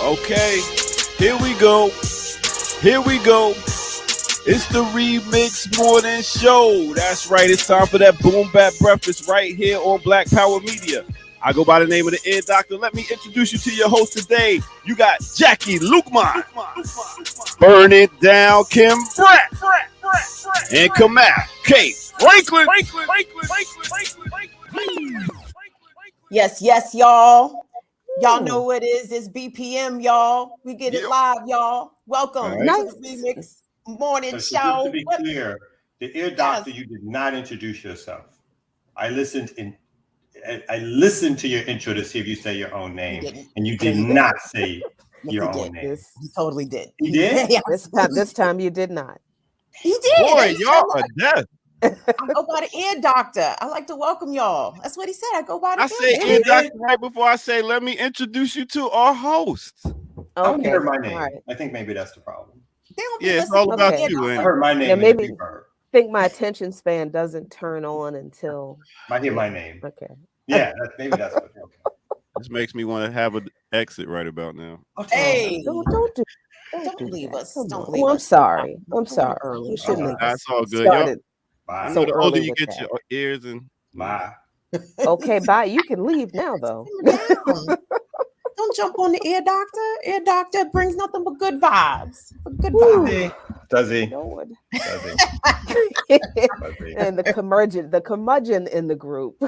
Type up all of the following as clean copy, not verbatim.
Okay, here we go. Here we go. It's the Remix Morning Show. That's right. It's time for that boom bap breakfast right here on Black Power Media. I go by the name of the Ear Doctor. Let me introduce you to your host today. You got Jackie Lukman, Burn It Down Kim Brett, and Kamal K. Franklin. Yes, y'all. Y'all know what it is. It's BPM, y'all. We get it live, y'all. Welcome to the Remix Morning Show. Just to be clear, the Ear Doctor, you did not introduce yourself. I listened to your intro to see if you say your own name, and you did not say your own name. You totally did. You did? Yeah. This time you did not. He did. Boy, y'all are dead. I go by the Ear Doctor. I like to welcome y'all. That's what he said. I go by the Ear Doctor right before I say, let me introduce you to our host. Okay. I heard my name. Right. I think maybe that's the problem. It's all about you. I heard my name. Yeah, maybe think my attention span doesn't turn on until I hear my name. Okay. Yeah, maybe that's what. Okay. This makes me want to have an exit right about now. Hey, don't leave us. Don't leave us. I'm sorry. Early. That's all good. Bye. So the older you get your ears and bye. Okay, bye. You can leave now, though. Don't jump on the Ear Doctor. Ear Doctor brings nothing but good vibes. Does he? Lord. Does he? And the curmudgeon in the group.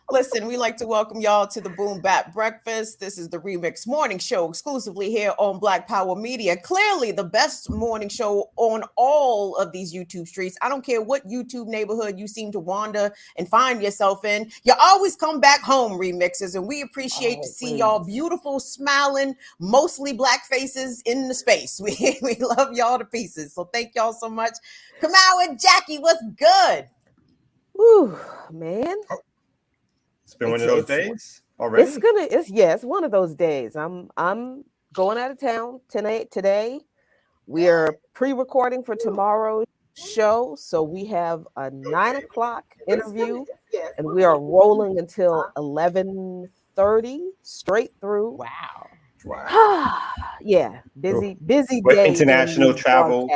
Listen, we like to welcome y'all to the Boom Bap Breakfast. This is the Remix Morning Show exclusively here on Black Power Media. Clearly the best morning show on all of these YouTube streets. I don't care what YouTube neighborhood you seem to wander and find yourself in. You always come back home, Remixers, and we appreciate to see y'all beautiful, smiling, mostly black faces in the space. We love y'all to pieces. So thank y'all so much. Kamal and Jackie, what's good? Woo, man. It's been one of those days already. It's one of those days. I'm going out of town today. We are pre-recording for tomorrow's show, so we have a 9:00 interview, and we are rolling until 11:30 straight through. Wow. Yeah, busy what day. International travel?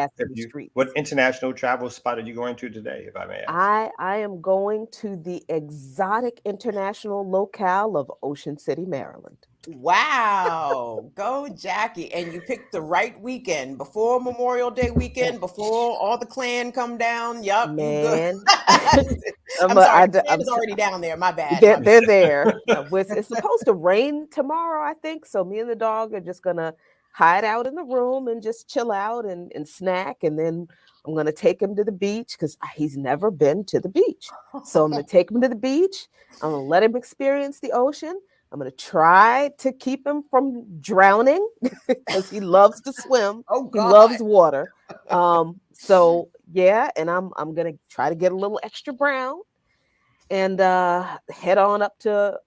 What international travel spot are you going to today, if I may ask? I am going to the exotic international locale of Ocean City, Maryland. Wow, go Jackie. And you picked the right weekend before Memorial Day weekend, before all the clan come down. Yup, man. I'm sorry, I was already down there. My bad. They're there. It's supposed to rain tomorrow, I think. So me and the dog are just gonna hide out in the room and just chill out and snack. And then I'm gonna take him to the beach because he's never been to the beach. So I'm gonna take him to the beach. I'm gonna let him experience the ocean. I'm going to try to keep him from drowning because he loves to swim. He loves water. So yeah, and I'm going to try to get a little extra brown and head on up to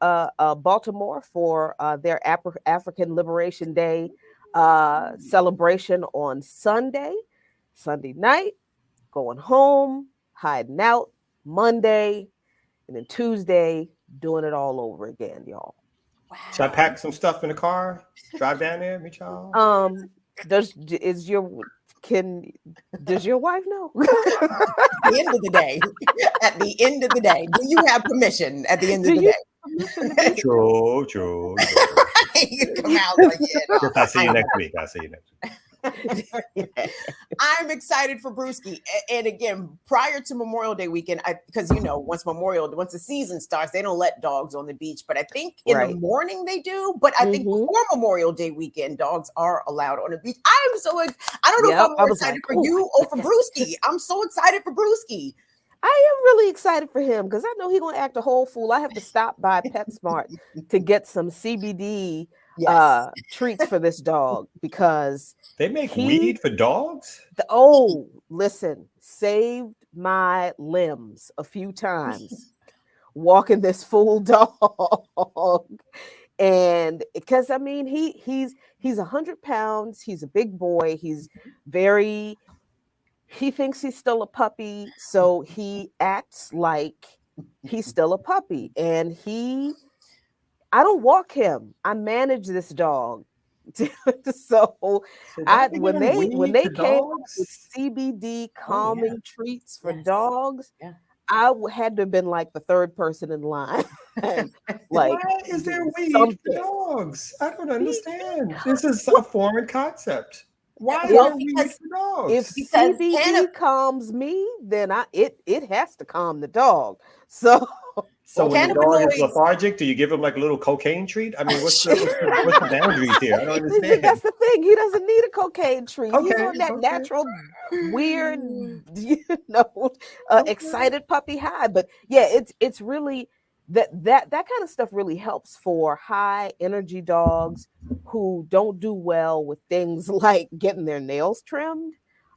Baltimore for their African Liberation Day celebration on Sunday night, going home, hiding out Monday, and then Tuesday, doing it all over again, y'all. Wow. Should I pack some stuff in the car? Drive down there, meet y'all? Does your wife know? At the end of the day, do you have permission at the end of the day? True. You come out like, I'll see you next week. I'm excited for Brewski. And again, prior to Memorial Day weekend, because once the season starts, they don't let dogs on the beach. But I think in the morning they do. But I think before Memorial Day weekend, dogs are allowed on the beach. I don't know if I'm more excited for you or for Brewski. I'm so excited for Brewski. I am really excited for him because I know he's going to act a whole fool. I have to stop by PetSmart to get some CBD treats for this dog because they make weed for dogs. Listen, saved my limbs a few times walking this fool dog, and because he's 100 pounds. He's a big boy. He thinks he's still a puppy, so he acts like he's still a puppy, and I don't walk him. I manage this dog. So when they came up with CBD calming treats for dogs, I had to have been like the third person in line. And like, why is there weed for dogs? I don't understand. This is a foreign concept. Why is there weed for dogs? If CBD calms me, then it has to calm the dog. So when the dog is lethargic, do you give him like a little cocaine treat? I mean, what's the boundaries here? I don't understand. That's the thing. He doesn't need a cocaine treat. He's on that natural, weird, excited puppy high. But yeah, it's really that kind of stuff really helps for high energy dogs who don't do well with things like getting their nails trimmed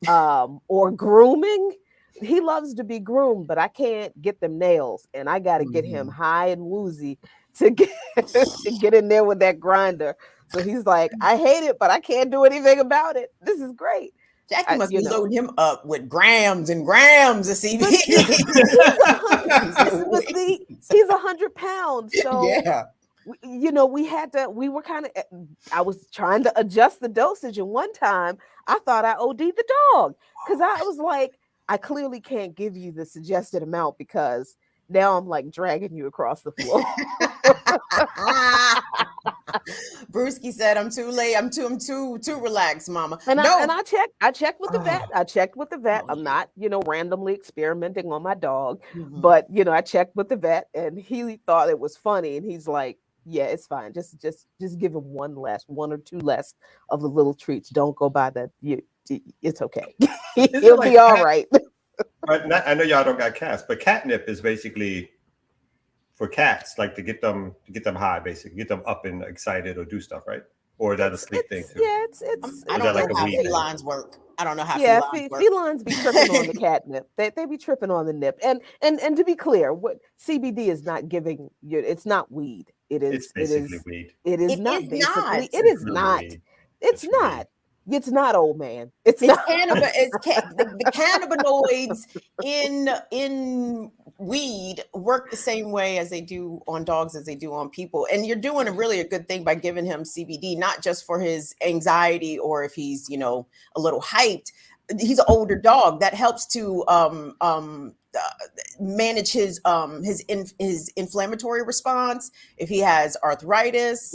or grooming. He loves to be groomed, but I can't get them nails, and I got to get him high and woozy to get in there with that grinder. So he's like, I hate it, but I can't do anything about it. This is great. Jackie must be loading him up with grams and grams of CBD. He's 100 pounds. So yeah. I was trying to adjust the dosage, and one time I thought I OD'd the dog because I was like, I clearly can't give you the suggested amount because now I'm like dragging you across the floor. Brewski said, I'm too late. I'm too relaxed, mama. And I checked with the vet. I checked with the vet. I'm not, randomly experimenting on my dog, but I checked with the vet, and he thought it was funny, and he's like, yeah, it's fine. Just give him one or two less of the little treats. Don't go by that. It's okay. He'll be all right. I know y'all don't got cats, but catnip is basically for cats, like to get them high, basically get them up and excited or do stuff, right? Or is that a sleep thing too? Yeah, I don't know how felines work. I don't know how felines work. Felines be tripping on the catnip. They be tripping on the nip. And to be clear, what CBD is not giving you, it's not weed. It's basically weed. It is not. It's not. It's not, old man. It's not. The cannabinoids in weed work the same way as they do on dogs as they do on people. And you're doing a good thing by giving him CBD, not just for his anxiety or if he's, a little hyped. He's an older dog. That helps to manage his inflammatory response. If he has arthritis,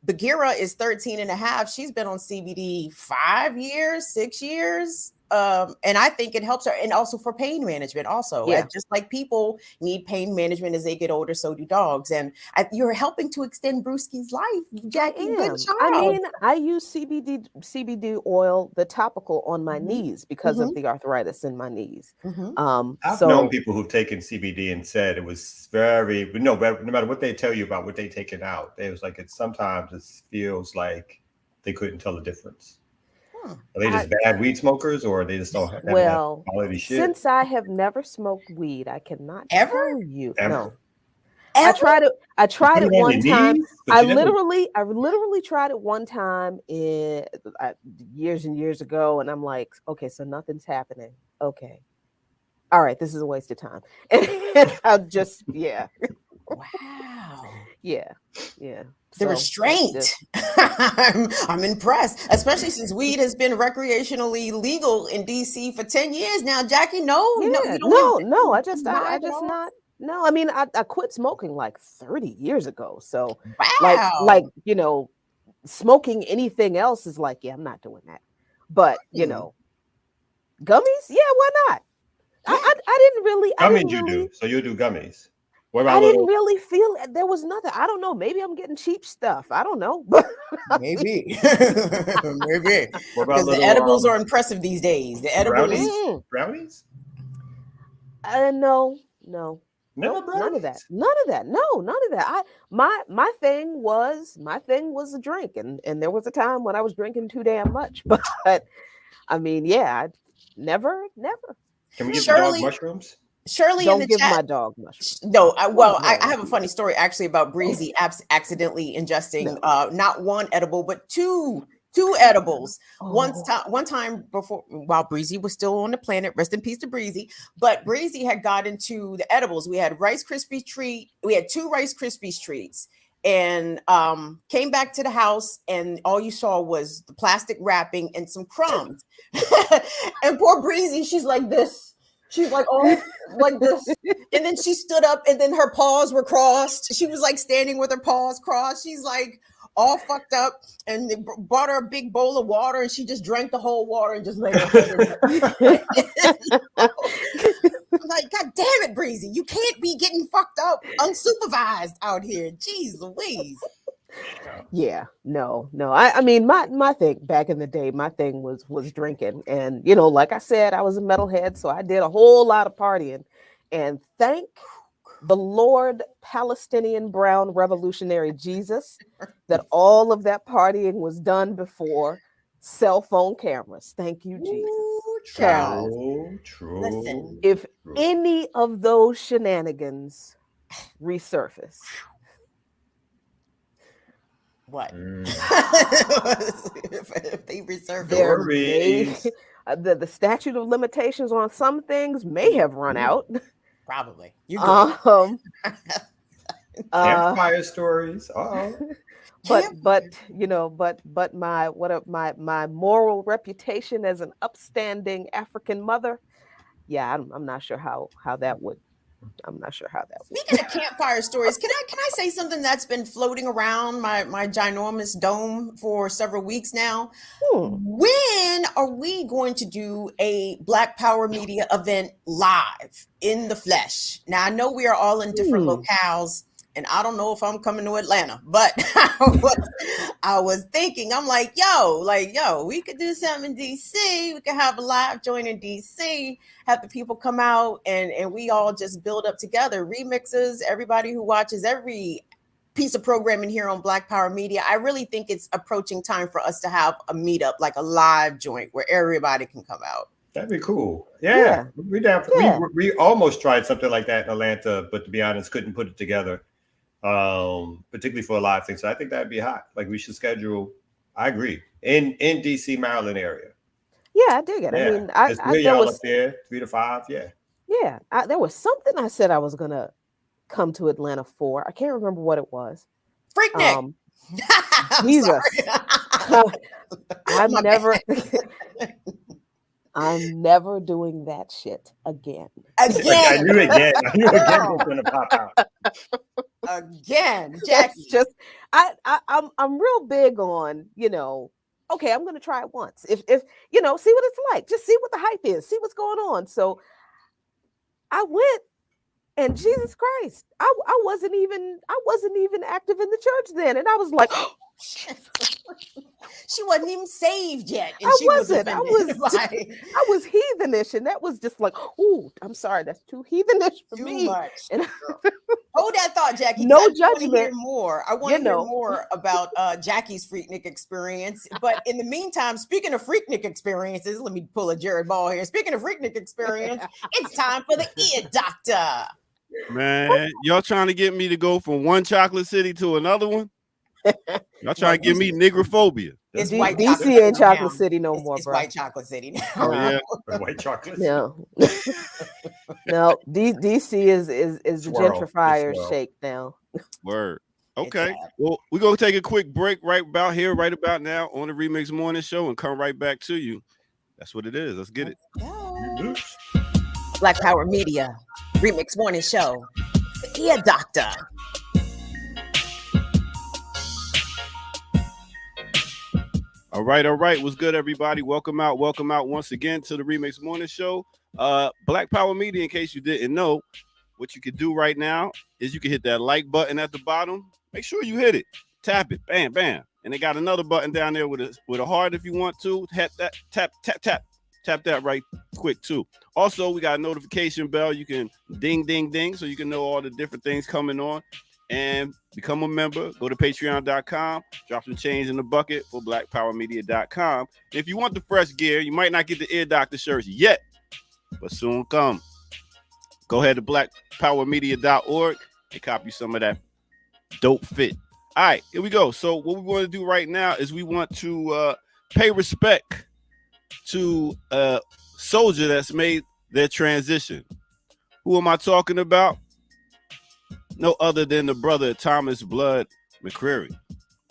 Bagheera is 13 and a half. She's been on CBD 5 years, 6 years. And I think it helps her, and also for pain management also. Just like people need pain management as they get older, so do dogs. And you're helping to extend Brewski's life, Jackie. Good job. I mean, I use CBD oil, the topical, on my knees because of the arthritis in my knees. I've known people who've taken CBD and said it was no matter what they tell you about what they taken out, it was like sometimes it feels like they couldn't tell the difference. Are they just bad weed smokers, or they just don't have quality shit? Since I have never smoked weed, I cannot tell you. Ever? No. Ever? I tried it one time. I literally tried it one time years and years ago, and I'm like, okay, so nothing's happening. Okay. All right, this is a waste of time. And I'll just Wow. Yeah. The restraint. I'm impressed, especially since weed has been recreationally legal in DC for 10 years now. Jackie, no. I just not. No, I mean, I quit smoking like 30 years ago. So like smoking anything else is like, I'm not doing that. But gummies, why not? I didn't really. Gummies you do. So you do gummies. I didn't really feel there was nothing. I don't know. Maybe I'm getting cheap stuff. I don't know. Maybe. Because the edibles are impressive these days. The edibles. Brownies? No. Never none of that. No, none of that. My thing was a drink, and there was a time when I was drinking too damn much. But I mean, I never. Can we give the dog mushrooms? Shirley don't in the give chat. my dog mushrooms. No, I have a funny story actually about Breezy accidentally ingesting not one edible but two edibles. One time before, while Breezy was still on the planet, rest in peace to Breezy. But Breezy had got into the edibles. We had Rice Krispie treat. We had 2 Rice Krispies treats. and came back to the house, and all you saw was the plastic wrapping and some crumbs. And poor Breezy, she's like this. She's like, oh, like this. And then she stood up, and then her paws were crossed. She was like standing with her paws crossed. She's like all fucked up, and they brought her a big bowl of water, and she just drank the whole water and just laid her head in it. I'm like, God damn it, Breezy. You can't be getting fucked up unsupervised out here. Jeez Louise. Yeah, no. I mean, my thing back in the day, my thing was drinking. And, you know, like I said, I was a metalhead, so I did a whole lot of partying. And thank the Lord Palestinian brown revolutionary Jesus that all of that partying was done before cell phone cameras. Thank you, Jesus. True. Listen, if any of those shenanigans resurface, what? If they reserve the statute of limitations on some things may have run out. Probably. You campfire stories. But you know, but my moral reputation as an upstanding African mother, yeah, I'm not sure how that would. I'm not sure how that would. Speaking of campfire stories, can I say something that's been floating around my ginormous dome for several weeks now? When are we going to do a Black Power Media event live in the flesh? Now, I know we are all in different locales, and I don't know if I'm coming to Atlanta, but I was thinking, I'm like, yo, we could do something in DC. We could have a live joint in DC, have the people come out, and we all just build up together. Remixes, everybody who watches every piece of programming here on Black Power Media. I really think it's approaching time for us to have a meetup, like a live joint where everybody can come out. That'd be cool. Yeah. We almost tried something like that in Atlanta, but to be honest, couldn't put it together. Particularly for a live thing. So I think that'd be hot. Like we should schedule, I agree, in DC, Maryland area. Yeah, I dig it. Yeah. I mean, there was up there 3 to 5. Yeah. There was something I said I was gonna come to Atlanta for. I can't remember what it was. Freaknik. Jesus. I'm never doing that shit again. I knew again was gonna pop out. Again, Jackie. Just I'm real big on, you know, okay, I'm gonna try it once. If you know, see what it's like, just see what the hype is, see what's going on. So I went, and Jesus Christ, I wasn't even active in the church then, and I was like, she wasn't even saved yet. And I wasn't. I was heathenish, and that was just like, ooh, I'm sorry, that's too heathenish for me. Too much. And hold that thought, Jackie. No judgment. I want to hear more about Jackie's Freaknik experience. But in the meantime, speaking of Freaknik experiences, let me pull a Jared Ball here. Speaking of Freaknik experience, it's time for the ear doctor. Man, y'all trying to get me to go from one chocolate city to another one? Y'all trying to give me nigrophobia. It's white DC ain't chocolate city no more, it's bro. White chocolate city now. Oh yeah, white chocolate. No, no. DC is the gentrifier shake now. Word. Okay. Well, we're gonna take a quick break right about now on the Remix Morning Show, and come right back to you. That's what it is. Let's get it. Black Power Media Remix Morning Show. The Ear Doctor. All right. What's good, everybody? Welcome out once again to the Remix Morning Show. Black Power Media, in case you didn't know, what you can do right now is you can hit that like button at the bottom. Make sure you hit it. Tap it. Bam, bam. And they got another button down there with a heart if you want to. Tap that. Tap that right quick, too. Also, we got a notification bell. You can ding, ding, ding, so you can know all the different things coming on. And become a member. Go to patreon.com. Drop some change in the bucket for blackpowermedia.com. If you want the fresh gear, you might not get the Ear Doctor shirts yet, but soon come. Go ahead to blackpowermedia.org and copy some of that dope fit. All right, here we go. So what we want to do right now is we want to pay respect to a soldier that's made their transition. Who am I talking about? No other than the brother Thomas Blood McCreary.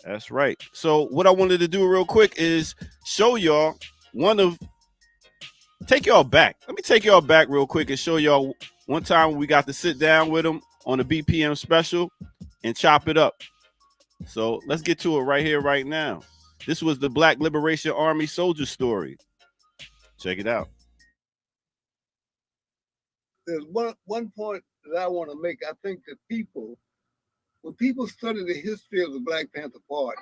That's right. So what I wanted to do real quick is show y'all take y'all back. Let me take y'all back real quick and show y'all one time when we got to sit down with him on a BPM special and chop it up. So let's get to it right here, right now. This was the Black Liberation Army soldier story. Check it out. There's one point that I want to make. I think that when people study the history of the Black Panther Party,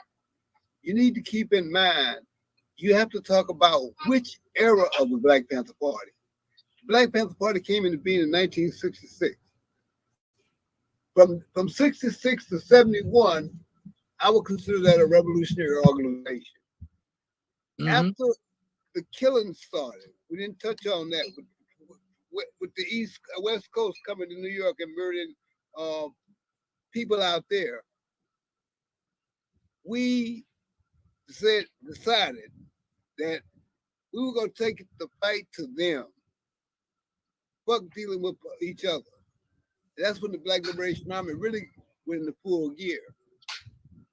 you need to keep in mind, you have to talk about which era of the Black Panther Party. The Black Panther Party came into being in 1966. From 66 to 71, I would consider that a revolutionary organization. Mm-hmm. After the killing started, we didn't touch on that, with the West Coast coming to New York and murdering people out there, we decided that we were going to take the fight to them. Fuck dealing with each other. That's when the Black Liberation Army really went into full gear.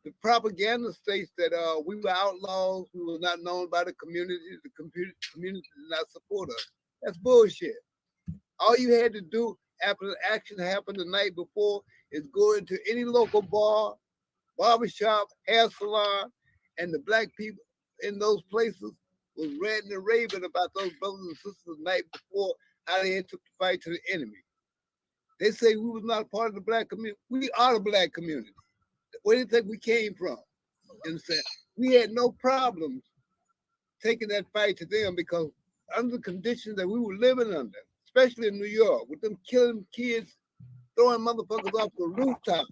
The propaganda states that we were outlaws, we were not known by the community did not support us. That's bullshit. All you had to do after the action happened the night before is go into any local bar, barbershop, hair salon, and the black people in those places was ranting and raving about those brothers and sisters the night before, how they had took the fight to the enemy. They say we was not part of the black community. We are the black community. Where do you think we came from? And said we had no problems taking that fight to them because under the conditions that we were living under, especially in New York, with them killing kids, throwing motherfuckers off the rooftop.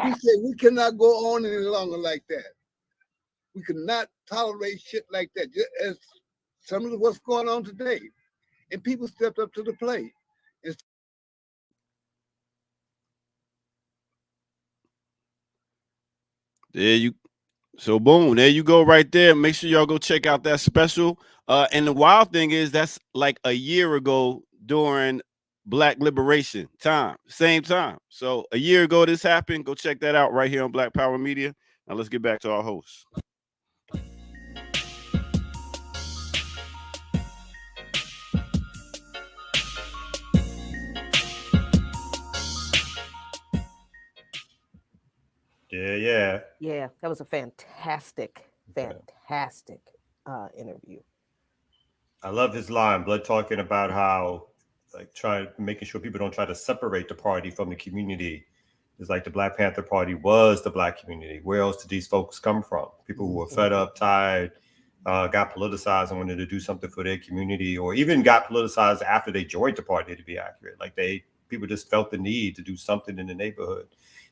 We said we cannot go on any longer like that. We cannot tolerate shit like that, just as some of what's going on today. And people stepped up to the plate. So boom, there you go right there. Make sure y'all go check out that special. And the wild thing is that's like a year ago during Black Liberation time, same time. So a year ago this happened. Go check that out right here on Black Power Media. Now let's get back to our host. Yeah, that was a fantastic interview. I love his line, Blood, talking about how making sure people don't try to separate the party from the community. It's like the Black Panther Party was the black community. Where else did these folks come from? People who were fed up, tired, got politicized and wanted to do something for their community, or even got politicized after they joined the party, to be accurate. Like people just felt the need to do something in the neighborhood.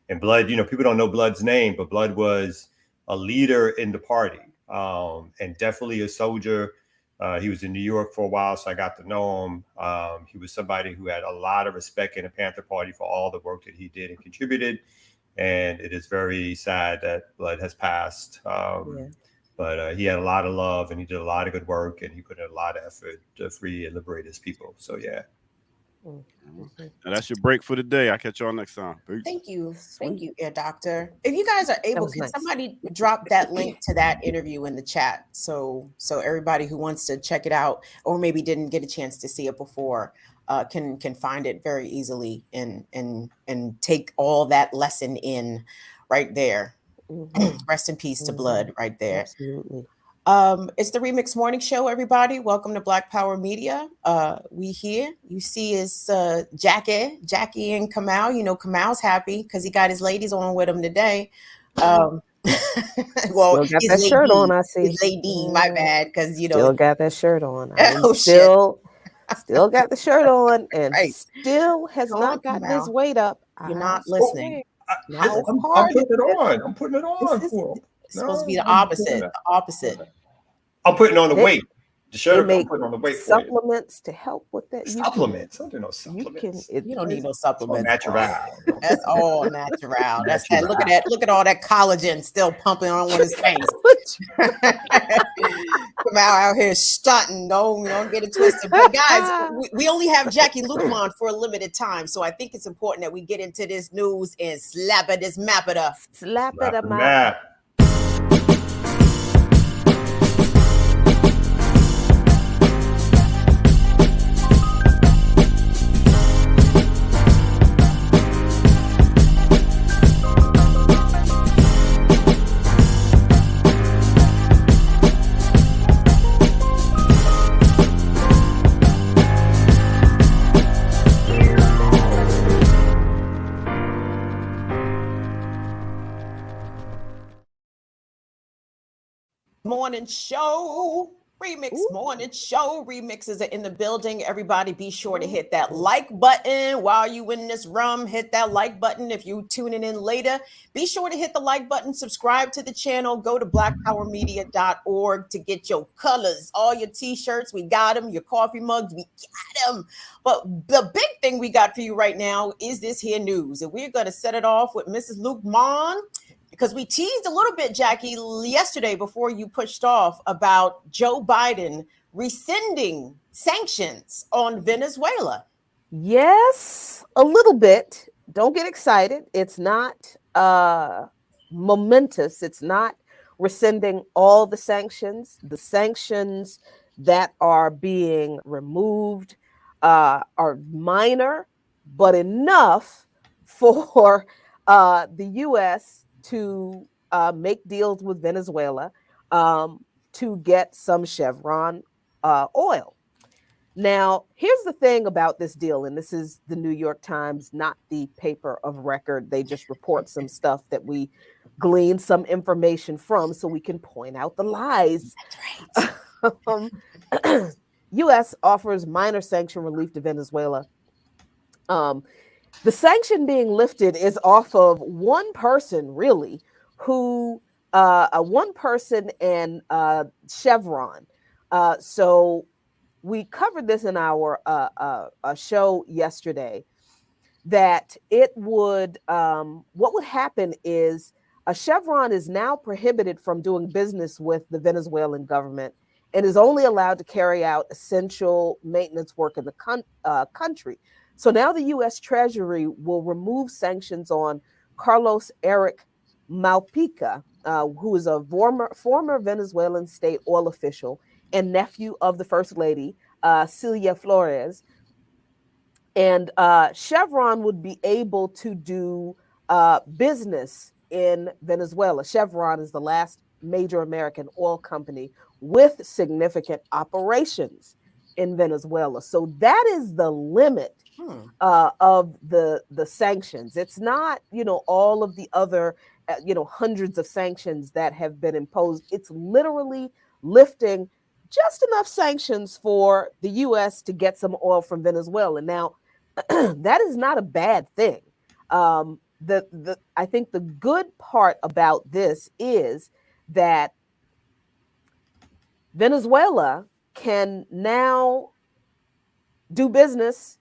And Blood, people don't know Blood's name, but Blood was a leader in the party, and definitely a soldier. He was in New York for a while, so I got to know him. He was somebody who had a lot of respect in the Panther Party for all the work that he did and contributed. And it is very sad that Blood has passed. But he had a lot of love and he did a lot of good work and he put in a lot of effort to free and liberate his people. So, yeah. And that's your break for the day. I'll catch y'all next time. Peace. Thank you, Ear Doctor. If you guys are able, can somebody drop that link to that interview in the chat so everybody who wants to check it out or maybe didn't get a chance to see it before can find it very easily and take all that lesson in right there. Rest in peace to Blood right there. Absolutely. It's the Remix Morning Show, everybody. Welcome to Black Power Media. We here. You see is Jackie and Kamal. Kamal's happy because he got his ladies on with him today. Well, still got that shirt on, I see. His lady, my bad, because still got that shirt on. Still got the shirt on and still has not gotten his weight up. You're not listening. I'm putting it on. I'm putting it on for him. It's supposed to be the opposite. I'm putting on the weight. The shirt They I'm make putting on the weight for you. supplements to help with that. Supplements? I don't do no supplements. You don't need no It's all supplements. natural. That's all natural. That's that. Look at that. Look at all that collagen still pumping on his face. Come out here stunting. Don't get it twisted. But guys, we only have Jackie Lukman for a limited time, so I think it's important that we get into this news and slap it, this map it up. Slap it up. Morning show. Remix morning show. Remixes are in the building. Everybody be sure to hit that like button while you in this room. Hit that like button. If you tuning in later, be sure to hit the like button. Subscribe to the channel. Go to blackpowermedia.org to get your colors, all your t-shirts. We got them. Your coffee mugs. We got them. But the big thing we got for you right now is this here news. And we're going to set it off with Mrs. Luke Mon. Because we teased a little bit, Jackie, yesterday before you pushed off about Joe Biden rescinding sanctions on Venezuela. Yes, a little bit. Don't get excited. It's not momentous. It's not rescinding all the sanctions. The sanctions that are being removed are minor, but enough for the U.S. to make deals with Venezuela to get some Chevron oil. Now, here's the thing about this deal, and this is the New York Times, not the paper of record. They just report some stuff that we glean some information from so we can point out the lies. That's right. U.S. offers minor sanction relief to Venezuela. The sanction being lifted is off of one person, really, who one person and Chevron. So we covered this in our show yesterday, that it would what would happen is Chevron is now prohibited from doing business with the Venezuelan government and is only allowed to carry out essential maintenance work in the country. So now the U.S. Treasury will remove sanctions on Carlos Eric Malpica, who is a former Venezuelan state oil official and nephew of the First Lady, Celia Flores. And Chevron would be able to do business in Venezuela. Chevron is the last major American oil company with significant operations in Venezuela. So that is the limit of the sanctions. It's not, all of the other, hundreds of sanctions that have been imposed. It's literally lifting just enough sanctions for the U.S. to get some oil from Venezuela. Now, that is not a bad thing. I think the good part about this is that Venezuela can now do business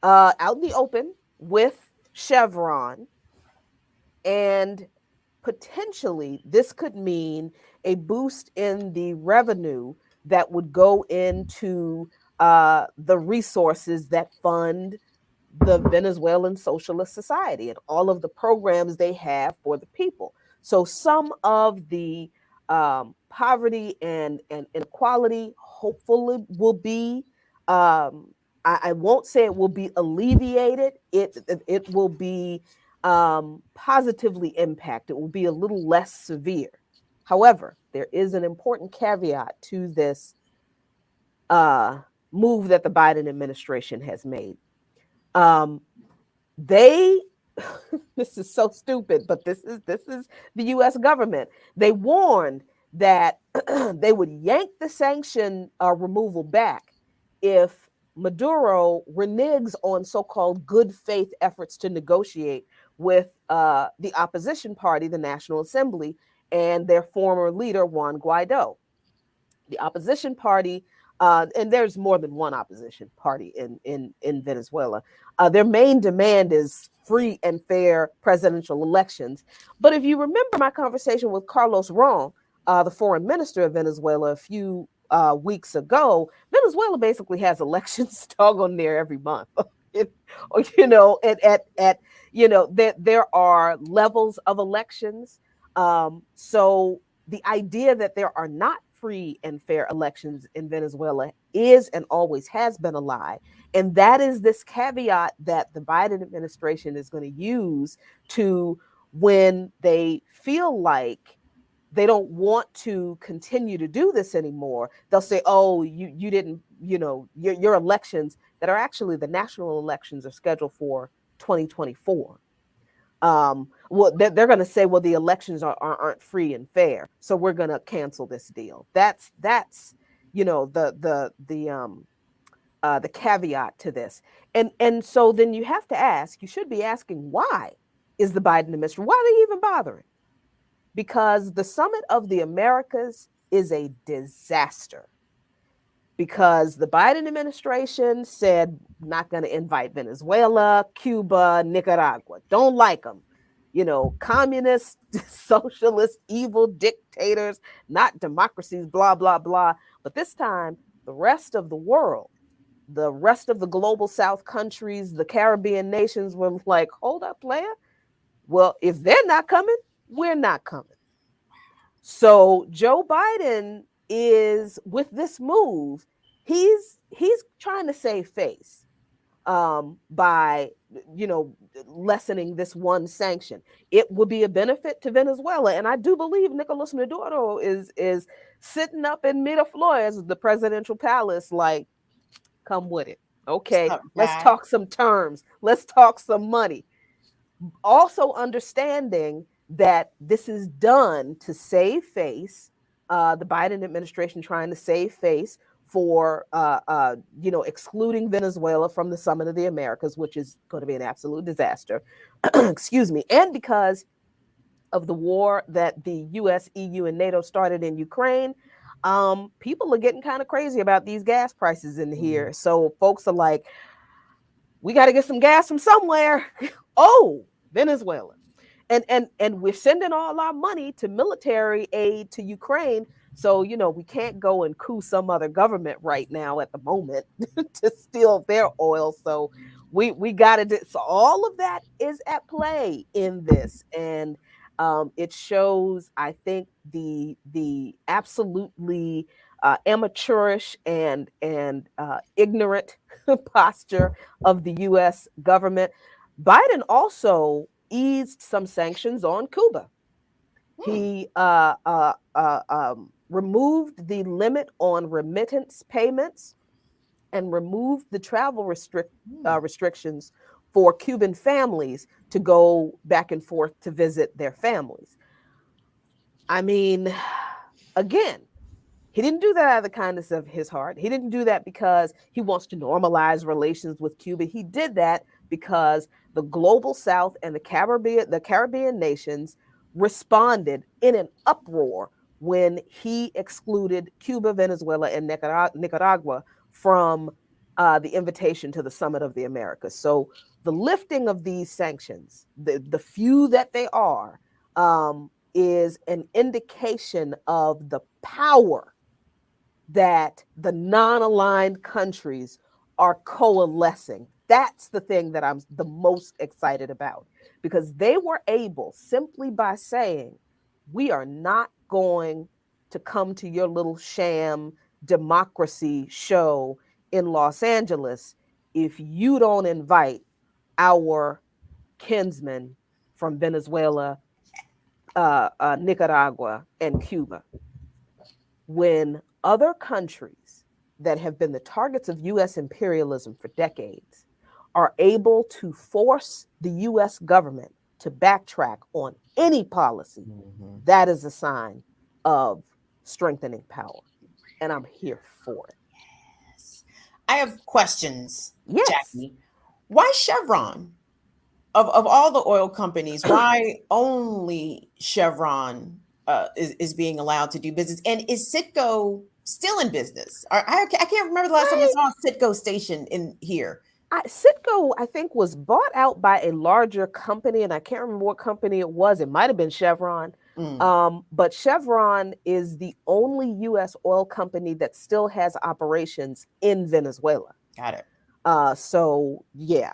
out in the open with Chevron, and potentially this could mean a boost in the revenue that would go into the resources that fund the Venezuelan Socialist Society and all of the programs they have for the people. So some of the poverty and inequality hopefully will be I won't say it will be alleviated. It will be positively impacted. It will be a little less severe. However, there is an important caveat to this move that the Biden administration has made. This is so stupid, but this is the U.S. government. They warned that they would yank the sanction removal back if Maduro reneges on so-called good faith efforts to negotiate with the opposition party, the National Assembly, and their former leader, Juan Guaido. The opposition party And there's more than one opposition party in Venezuela. Their main demand is free and fair presidential elections. But if you remember my conversation with Carlos Ron, the foreign minister of Venezuela, a few weeks ago, Venezuela basically has elections doggone near every month. You know, at you know, there are levels of elections. So the idea that there are not free and fair elections in Venezuela is and always has been a lie. And that is this caveat that the Biden administration is going to use to, when they feel like they don't want to continue to do this anymore, they'll say, oh, you didn't, you know, your elections that are actually the national elections are scheduled for 2024. Well, they're going to say, well, the elections aren't free and fair, so we're going to cancel this deal. That's you know, the caveat to this. And so then you have to ask, you should be asking, why is the Biden administration, why are they even bothering? Because the Summit of the Americas is a disaster. Because the Biden administration said not going to invite Venezuela, Cuba, Nicaragua. Don't like them. You know, communist, socialist, evil dictators, not democracies, blah, blah, blah. But this time, the rest of the world, the rest of the global South countries, the Caribbean nations were like, hold up, player. Well, if they're not coming, we're not coming. So Joe Biden is, with this move, he's trying to save face by, you know, lessening this one sanction. It would be a benefit to Venezuela, and I do believe Nicolas Maduro is sitting up in Miraflores, the presidential palace, like, come with it. Okay, let's talk some terms. Let's talk some money. Also understanding that this is done to save face, the Biden administration trying to save face for, you know, excluding Venezuela from the Summit of the Americas, which is going to be an absolute disaster. Excuse me. And because of the war that the US, EU, and NATO started in Ukraine, people are getting kind of crazy about these gas prices in here. So folks are like, we got to get some gas from somewhere. Oh, Venezuela. And we're sending all our money to military aid to Ukraine. So, you know, we can't go and coup some other government right now at the moment to steal their oil. So we got to do, so all of that is at play in this. And it shows, I think, the absolutely amateurish and ignorant posture of the U.S. government. Biden also eased some sanctions on Cuba. He removed the limit on remittance payments and removed the travel restrictions for Cuban families to go back and forth to visit their families. I mean, again, he didn't do that out of the kindness of his heart. He didn't do that because he wants to normalize relations with Cuba. He did that because the global South and the Caribbean nations responded in an uproar when he excluded Cuba, Venezuela, and Nicaragua from the invitation to the Summit of the Americas. So the lifting of these sanctions, the few that they are, is an indication of the power that the non-aligned countries are coalescing. That's the thing that I'm the most excited about, because they were able, simply by saying, we are not going to come to your little sham democracy show in Los Angeles if you don't invite our kinsmen from Venezuela, Nicaragua, and Cuba. When other countries that have been the targets of U.S. imperialism for decades are able to force the U.S. government to backtrack on any policy, that is a sign of strengthening power. And I'm here for it. Yes. I have questions, Yes. Jackie. Why Chevron? Of all the oil companies, why only Chevron is being allowed to do business? And is Citgo still in business? I can't remember the last time I saw a Citgo station in here. Citgo, I think, was bought out by a larger company, and I can't remember what company it was. It might have been Chevron. But Chevron is the only U.S. oil company that still has operations in Venezuela. Got it. So, yeah.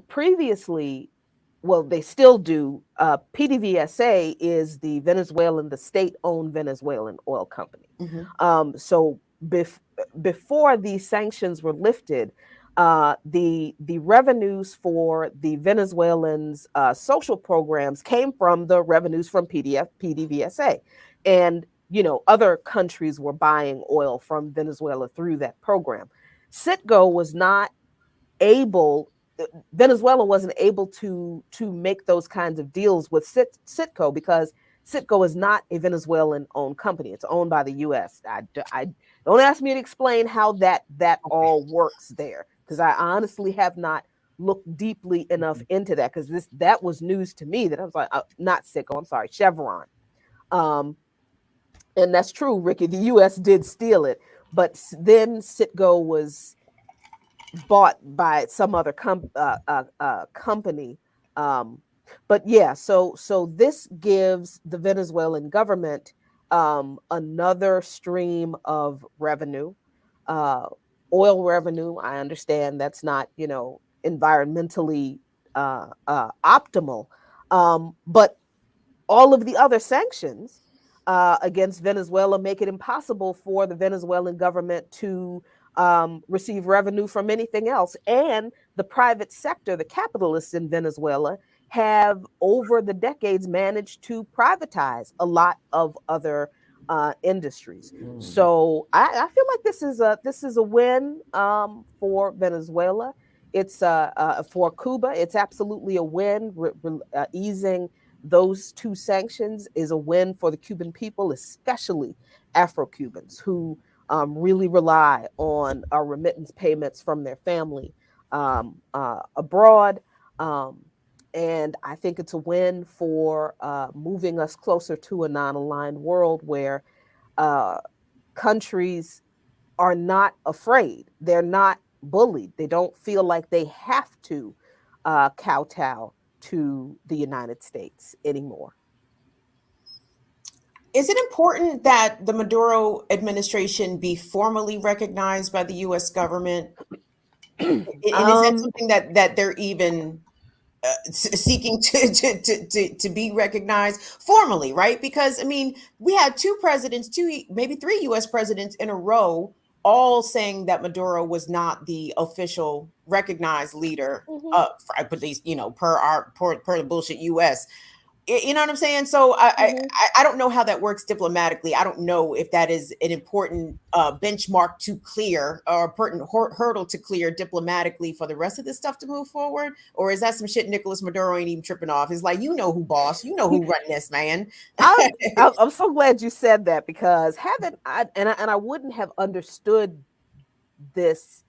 Previously, well, they still do. PDVSA is the state-owned Venezuelan oil company. So before these sanctions were lifted, the revenues for the Venezuelans' social programs came from the revenues from PDVSA, and other countries were buying oil from Venezuela through that program. Citgo was not able. Venezuela wasn't able to make those kinds of deals with Citgo because Citgo is not a Venezuelan-owned company. It's owned by the U.S. I don't ask me to explain how that all works there, because I honestly have not looked deeply enough into that, because that was news to me. That I was like, not Citgo, I'm sorry, Chevron. And that's true, Ricky. The U.S. did steal it, but then Citgo was bought by some other company. But yeah, so this gives the Venezuelan government another stream of revenue, oil revenue. I understand that's not, environmentally optimal, but all of the other sanctions against Venezuela make it impossible for the Venezuelan government to receive revenue from anything else. And the private sector, the capitalists in Venezuela, have over the decades managed to privatize a lot of other industries. So I feel like this is a win for Venezuela. It's for Cuba. It's absolutely a win. Easing those two sanctions is a win for the Cuban people, especially Afro-Cubans who really rely on remittance payments from their family abroad. And I think it's a win for moving us closer to a non-aligned world where countries are not afraid. They're not bullied. They don't feel like they have to kowtow to the United States anymore. Is it important that the Maduro administration be formally recognized by the U.S. government? And is that something that they're even seeking to be recognized formally, right? Because, I mean, we had maybe three U.S. presidents in a row all saying that Maduro was not the official recognized leader, at least, per the bullshit U.S. You know what I'm saying? So I don't know how that works diplomatically. I don't know if that is an important benchmark to clear or important hurdle to clear diplomatically for the rest of this stuff to move forward. Or is that some shit Nicolas Maduro ain't even tripping off? It's like, who boss, who run this, man. I'm so glad you said that, because I wouldn't have understood this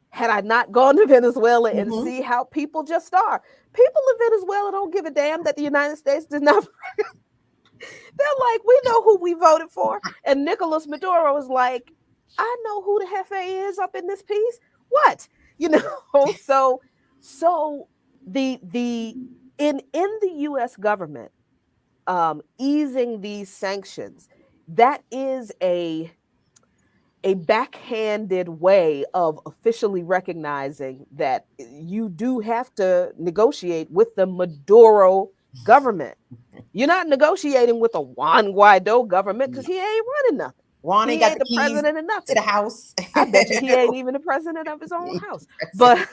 had I not gone to Venezuela and see how people just are. People in Venezuela don't give a damn that the United States did not. They're like, we know who we voted for. And Nicolas Maduro is like, I know who the Jefe is up in this piece. What? So the in the US government easing these sanctions, that is a backhanded way of officially recognizing that you do have to negotiate with the Maduro government. You're not negotiating with a Juan Guaido government, because he ain't running nothing. Juan he ain't the president of nothing. To the house. I bet you he ain't even the president of his own house. But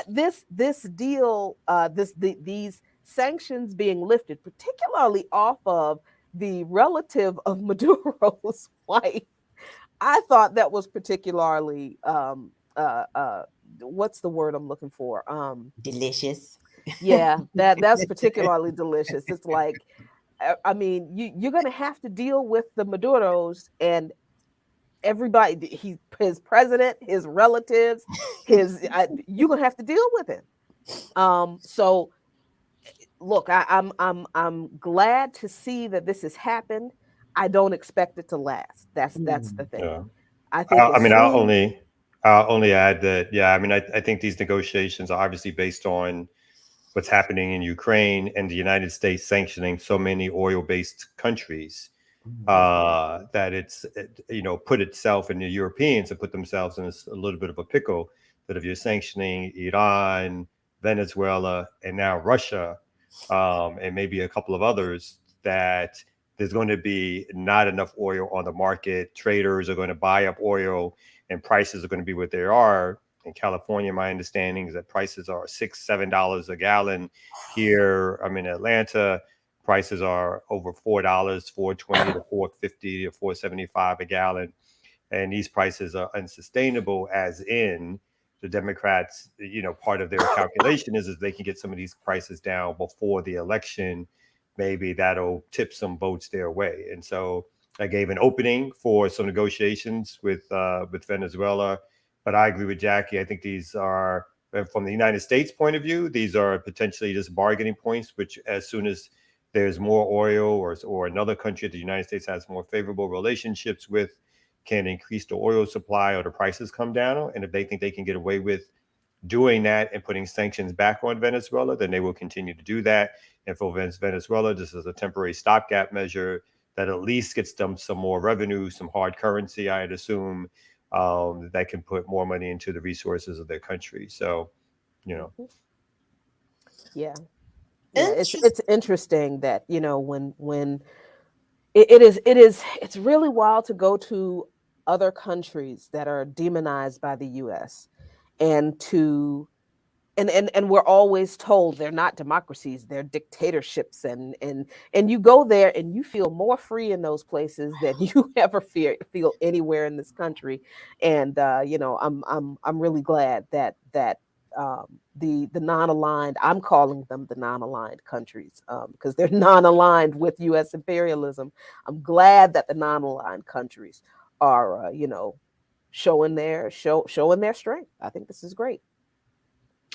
this deal, these sanctions being lifted, particularly off of the relative of Maduro's wife, I thought that was particularly what's the word I'm looking for? Delicious. Yeah, that's particularly delicious. It's like, I mean, you're going to have to deal with the Maduros and everybody, his president, his relatives, you're going to have to deal with him. So look, I'm glad to see that this has happened. I don't expect it to last. That's the thing. Yeah. I think I as mean, soon I'll only add that, yeah, I mean, I think these negotiations are obviously based on what's happening in Ukraine and the United States sanctioning so many oil-based countries that put itself, and the Europeans have put themselves in a little bit of a pickle, that if you're sanctioning Iran, Venezuela, and now Russia, and maybe a couple of others, that there's going to be not enough oil on the market. Traders are going to buy up oil, and prices are going to be what they are. In California, my understanding is that prices are $6-7 a gallon. Here, I'm in Atlanta, prices are over $4, 420 to 450 to 475 a gallon. And these prices are unsustainable, as in the Democrats, part of their calculation is they can get some of these prices down before the election. Maybe that'll tip some votes their way. And so I gave an opening for some negotiations with Venezuela. But I agree with Jackie. I think these are, from the United States point of view, these are potentially just bargaining points, which as soon as there's more oil, or another country that the United States has more favorable relationships with, can increase the oil supply or the prices come down. And if they think they can get away with doing that and putting sanctions back on Venezuela, then they will continue to do that. And for Venezuela, this is a temporary stopgap measure that at least gets them some more revenue, some hard currency, I'd assume, that can put more money into the resources of their country. So, yeah. It's interesting that, when it's really wild to go to other countries that are demonized by the US, and we're always told they're not democracies, they're dictatorships, and you go there and you feel more free in those places than you ever feel anywhere in this country. And I'm really glad that the non-aligned, I'm calling them the non-aligned countries, because they're non-aligned with US imperialism. I'm glad that the non-aligned countries are showing their strength. I think this is great.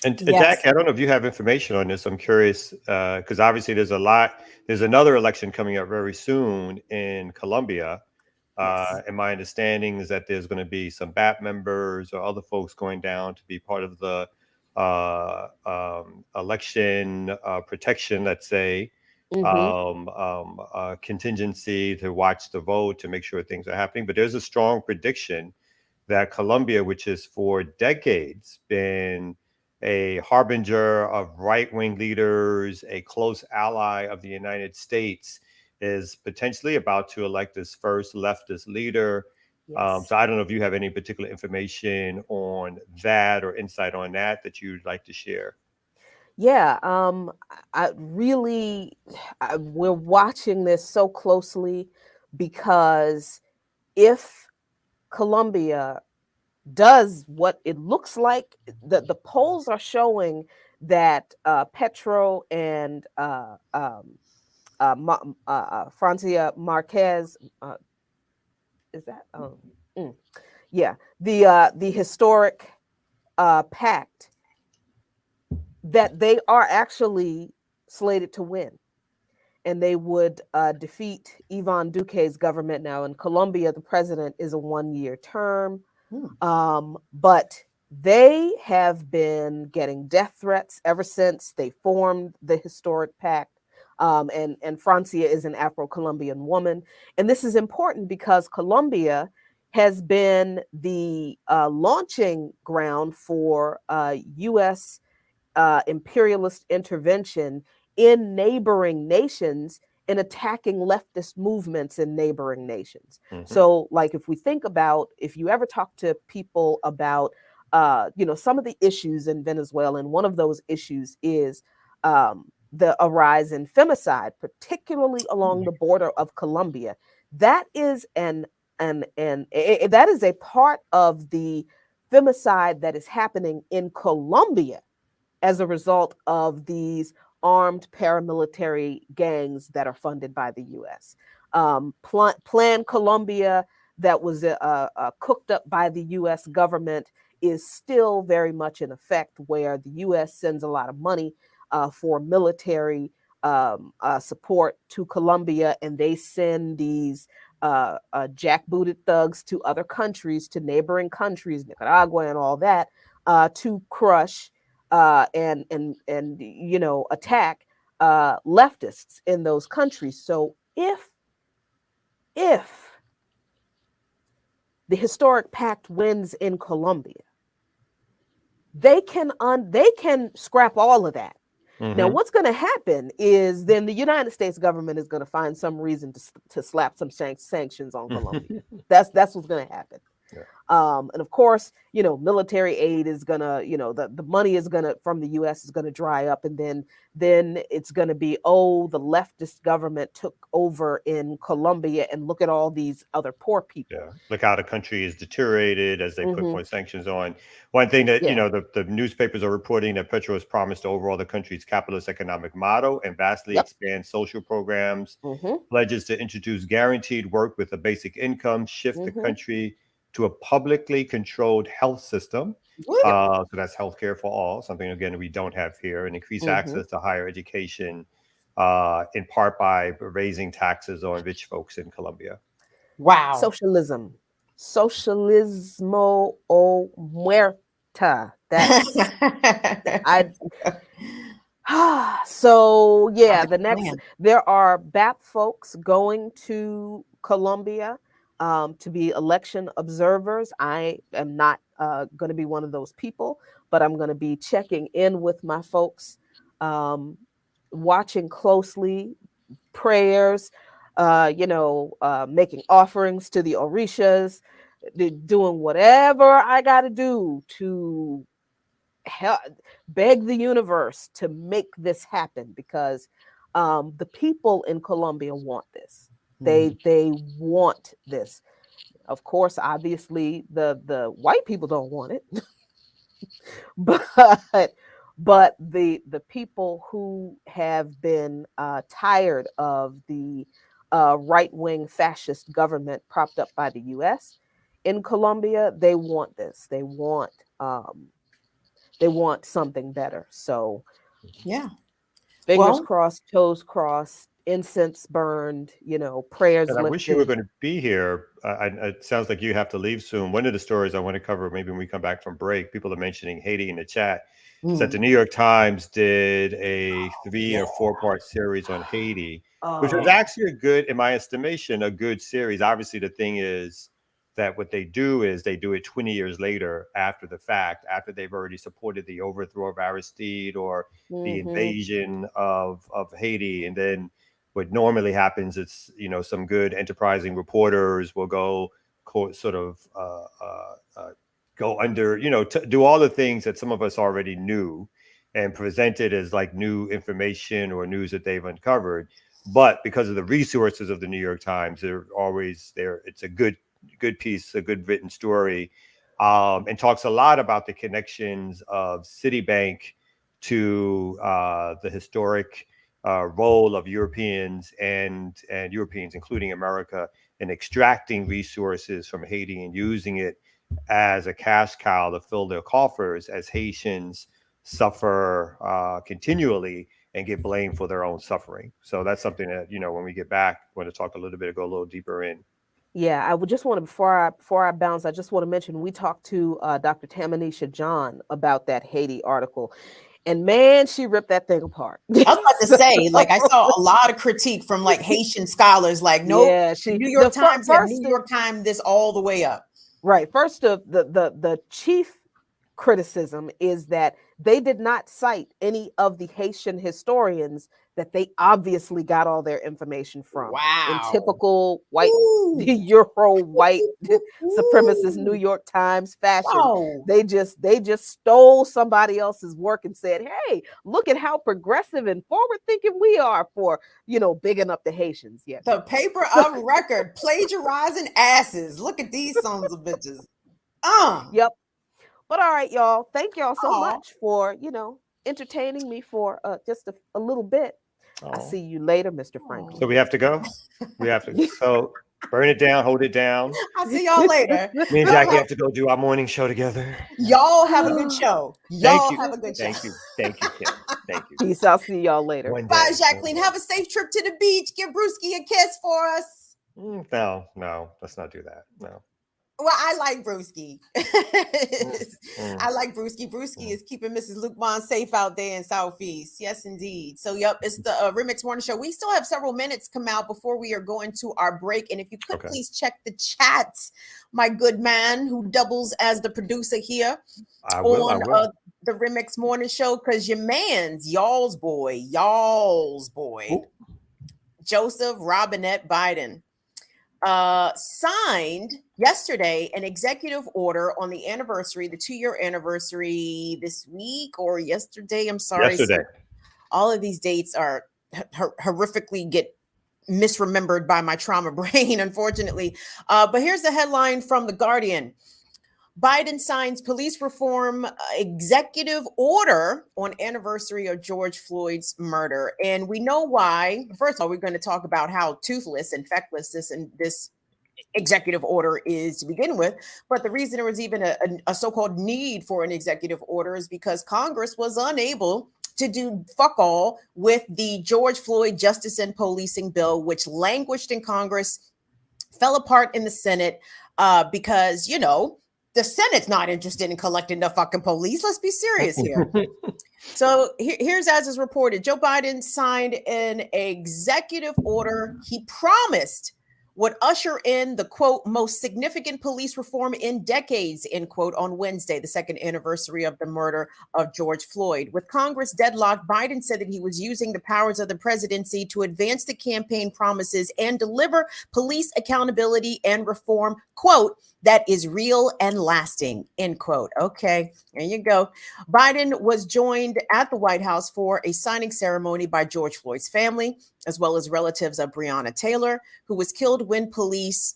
And Jackie, I don't know if you have information on this. I'm curious, because obviously there's another election coming up very soon in Colombia. And my understanding is that there's going to be some BAP members or other folks going down to be part of the election protection, let's say, contingency to watch the vote, to make sure things are happening. But there's a strong prediction that Colombia, which has for decades been a harbinger of right-wing leaders, a close ally of the United States, is potentially about to elect its first leftist leader. So I don't know if you have any particular information on that or insight on that you'd like to share. Yeah, we're watching this so closely, because if Colombia does what it looks like, the polls are showing that Petro and Francia Marquez, is that yeah, the historic pact, that they are actually slated to win, and they would defeat Ivan Duque's government. Now in Colombia, the president is a 1-year term, but they have been getting death threats ever since they formed the historic pact. And Francia is an Afro-Colombian woman. And this is important because Colombia has been the launching ground for U.S. Imperialist intervention in neighboring nations, in attacking leftist movements in neighboring nations. So, like, if we think about, if you ever talk to people about, some of the issues in Venezuela, and one of those issues is the rise in femicide, particularly along the border of Colombia. That is that is a part of the femicide that is happening in Colombia as a result of these armed paramilitary gangs that are funded by the U.S. Plan Colombia, that was cooked up by the U.S. government, is still very much in effect, where the U.S. sends a lot of money for military support to Colombia, and they send these jackbooted thugs to other countries, to neighboring countries, Nicaragua and all that, to crush and attack leftists in those countries. So if the historic pact wins in Colombia, they can scrap all of that. Mm-hmm. Now, what's going to happen is then the United States government is going to find some reason to slap some sanctions on Colombia. That's what's going to happen. Yeah. And of course, military aid is gonna, the money is gonna from the U.S. is gonna dry up, and then it's gonna be, the leftist government took over in Colombia, and look at all these other poor people. Yeah, look how the country is deteriorated as they put more sanctions on. One thing that the newspapers are reporting that Petro has promised to overhaul the country's capitalist economic model and vastly expand social programs, pledges to introduce guaranteed work with a basic income, shift the country to a publicly controlled health system. So that's healthcare for all, something, again, we don't have here, and increase access to higher education, in part by raising taxes on rich folks in Colombia. Wow. Socialismo o muerta. That's so yeah, there are BAP folks going to Colombia to be election observers. I am not going to be one of those people, but I'm going to be checking in with my folks, watching closely, prayers, making offerings to the Orishas, doing whatever I got to do to help, beg the universe to make this happen, because the people in Colombia want this. They want this. Of course, obviously, the white people don't want it, but the people who have been tired of the right-wing fascist government propped up by the U.S. in Colombia, they want this. They want something better. So, yeah, fingers crossed, toes crossed, incense burned, prayers lifted. I wish you were going to be here. It sounds like you have to leave soon. One of the stories I want to cover, maybe when we come back from break, people are mentioning Haiti in the chat, is that the New York Times did a 3 or 4 part series on Haiti, which was actually in my estimation, a good series. Obviously, the thing is that what they do is they do it 20 years later, after the fact, after they've already supported the overthrow of Aristide or the invasion of Haiti. And then what normally happens is, some good enterprising reporters will go go under, do all the things that some of us already knew and present it as like new information or news that they've uncovered. But because of the resources of the New York Times, they're always there. It's a good piece, a good written story, and talks a lot about the connections of Citibank to the historic role of Europeans and Europeans, including America, in extracting resources from Haiti and using it as a cash cow to fill their coffers, as Haitians suffer continually and get blamed for their own suffering. So that's something that, when we get back, we're going to talk a little bit, go a little deeper in. Yeah, I would just want to, before I bounce, I just want to mention, we talked to Dr. Tamanisha John about that Haiti article. And man, she ripped that thing apart. I was about to say, I saw a lot of critique from Haitian scholars, nope, yeah, New York Times had New York Times this all the way up. Right. First, the chief criticism is that they did not cite any of the Haitian historians that they obviously got all their information from. Wow. In typical white, Euro white supremacist New York Times fashion. Wow. They just stole somebody else's work and said, hey, look at how progressive and forward thinking we are for, bigging up the Haitians. Yeah. The paper of record, plagiarizing asses. Look at these sons of bitches. Yep. But all right, y'all. Thank y'all so much for, entertaining me for just a little bit. I'll see you later, Mr. Franklin. So we have to go? We have to. So Burn it down, hold it down. I'll see y'all later. Me and Jackie have to go do our morning show together. Y'all have a good show. Thank you. Have a good show. Thank you. Thank you, Kim. Thank you. Peace. I'll see y'all later. One day. Bye, Jacqueline. Have a safe trip to the beach. Give Brewski a kiss for us. No, let's not do that. No. Well, I like Brewski. I like Brewski. Brewski is keeping Mrs. Luke Bond safe out there in Southeast. Yes, indeed. So, yep, it's the Remix Morning Show. We still have several minutes come out before we are going to our break. And if you could please check the chat, my good man who doubles as the producer here I will. The Remix Morning Show, because your man's y'all's boy, Joseph Robinette Biden, signed yesterday an executive order on the anniversary, the 2-year anniversary this week or yesterday. I'm sorry. Yesterday. So all of these dates are horrifically get misremembered by my trauma brain, unfortunately. But here's the headline from The Guardian. Biden signs police reform executive order on anniversary of George Floyd's murder. And we know why. First of all, we're going to talk about how toothless and feckless this executive order is to begin with. But the reason there was even a so-called need for an executive order is because Congress was unable to do fuck all with the George Floyd Justice and Policing bill, which languished in Congress, fell apart in the Senate because, the Senate's not interested in collecting the fucking police. Let's be serious here. So here's as is reported. Joe Biden signed an executive order he promised would usher in the, quote, most significant police reform in decades, end quote, on Wednesday, the second anniversary of the murder of George Floyd. With Congress deadlocked, Biden said that he was using the powers of the presidency to advance the campaign promises and deliver police accountability and reform, quote, that is real and lasting, end quote. Okay, there you go. Biden was joined at the White House for a signing ceremony by George Floyd's family, as well as relatives of Breonna Taylor, who was killed when police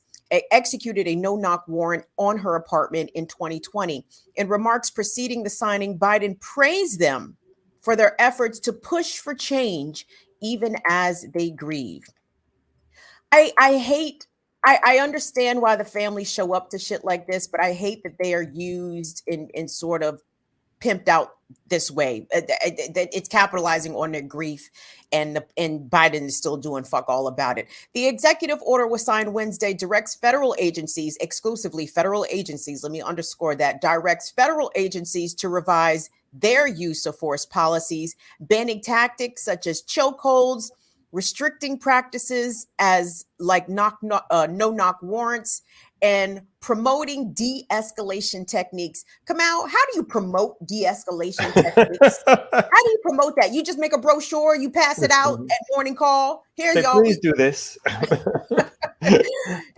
executed a no-knock warrant on her apartment in 2020. In remarks preceding the signing, Biden praised them for their efforts to push for change, even as they grieve. I understand why the families show up to shit like this, but I hate that they are used in sort of pimped out this way. It's capitalizing on their grief, and Biden is still doing fuck all about it. The executive order was signed Wednesday, directs federal agencies, exclusively federal agencies, let me underscore that, directs federal agencies to revise their use of force policies, banning tactics such as chokeholds, restricting practices as like no-knock warrants, and promoting de-escalation techniques. Kamau, how do you promote de-escalation techniques? How do you promote that? You just make a brochure, you pass it out at morning call. Here, say, y'all. Please do this.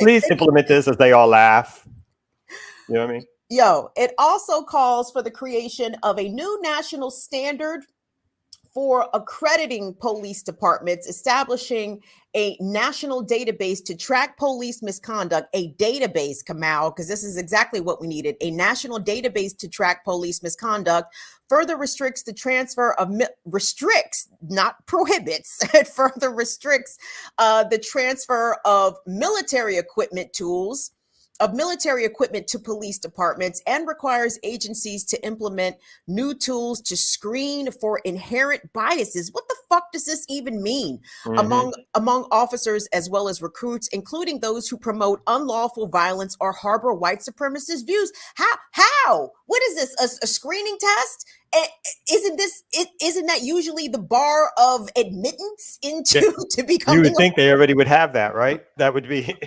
Please implement this, as they all laugh. You know what I mean? Yo, it also calls for the creation of a new national standard for accrediting police departments, establishing a national database to track police misconduct, a database, Kamau, because this is exactly what we needed, a national database to track police misconduct, further restricts the transfer of, not prohibits, it further restricts the transfer of military equipment to police departments, and requires agencies to implement new tools to screen for inherent biases. What the fuck does this even mean? Among officers as well as recruits, including those who promote unlawful violence or harbor white supremacist views. How? What is this? A screening test? Isn't that usually the bar of admittance into to becoming? You would think they already would have that, right? That would be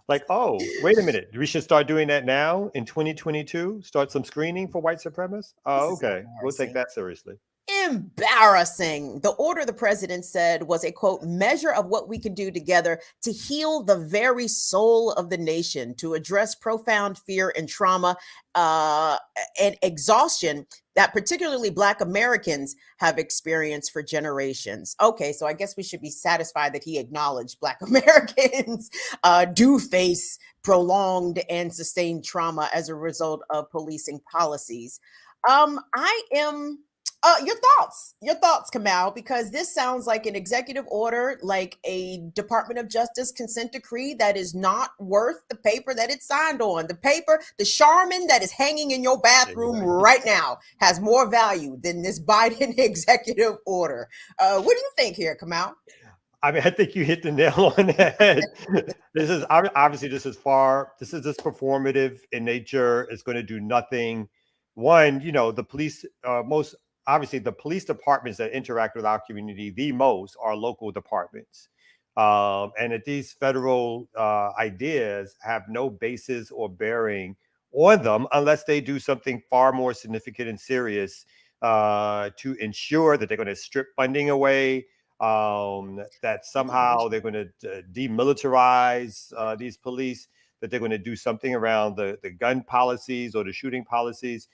like, oh, wait a minute. We should start doing that now in 2022. Start some screening for white supremacists. Oh, okay. We'll take that seriously. Embarrassing. The order, the president said, was a, quote, measure of what we can do together to heal the very soul of the nation, to address profound fear and trauma and exhaustion that particularly Black Americans have experienced for generations. Okay, so I guess we should be satisfied that he acknowledged Black Americans do face prolonged and sustained trauma as a result of policing policies. I am Your thoughts, Kamal, because this sounds like an executive order, like a Department of Justice consent decree that is not worth the paper that it's signed on. The paper, the Charmin that is hanging in your bathroom right now has more value than this Biden executive order. What do you think here, Kamal? I mean, I think you hit the nail on the head. This is obviously this is just performative in nature. It's going to do nothing. One, the police, most obviously the police departments that interact with our community the most are local departments. And that these federal ideas have no basis or bearing on them unless they do something far more significant and serious to ensure that they're going to strip funding away, that somehow they're going to demilitarize these police, that they're going to do something around the gun policies or the shooting policies.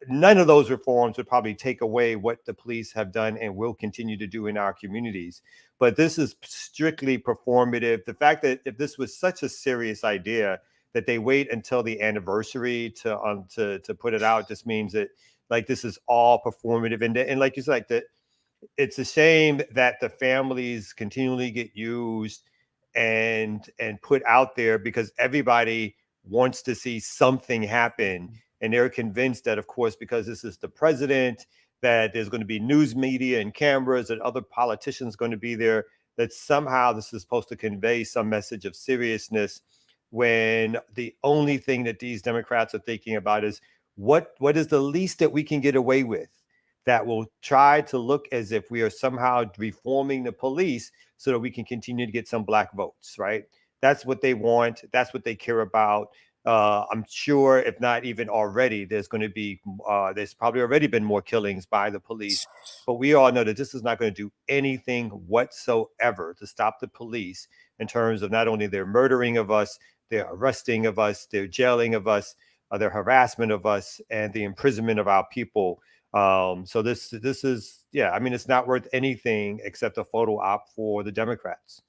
None of those reforms would probably take away what the police have done and will continue to do in our communities. But this is strictly performative. The fact that if this was such a serious idea that they wait until the anniversary to put it out just means that like this is all performative. And like you said, like that, it's a shame that the families continually get used and put out there because everybody wants to see something happen. And they're convinced that, of course, because this is the president, that there's going to be news media and cameras and other politicians going to be there, that somehow this is supposed to convey some message of seriousness when the only thing that these Democrats are thinking about is what is the least that we can get away with that will try to look as if we are somehow reforming the police so that we can continue to get some black votes, right? That's what they want. That's what they care about. I'm sure, if not even already, there's probably already been more killings by the police. But we all know that this is not going to do anything whatsoever to stop the police in terms of not only their murdering of us, their arresting of us, their jailing of us, their harassment of us, and the imprisonment of our people. So this is, I mean, it's not worth anything except a photo op for the Democrats.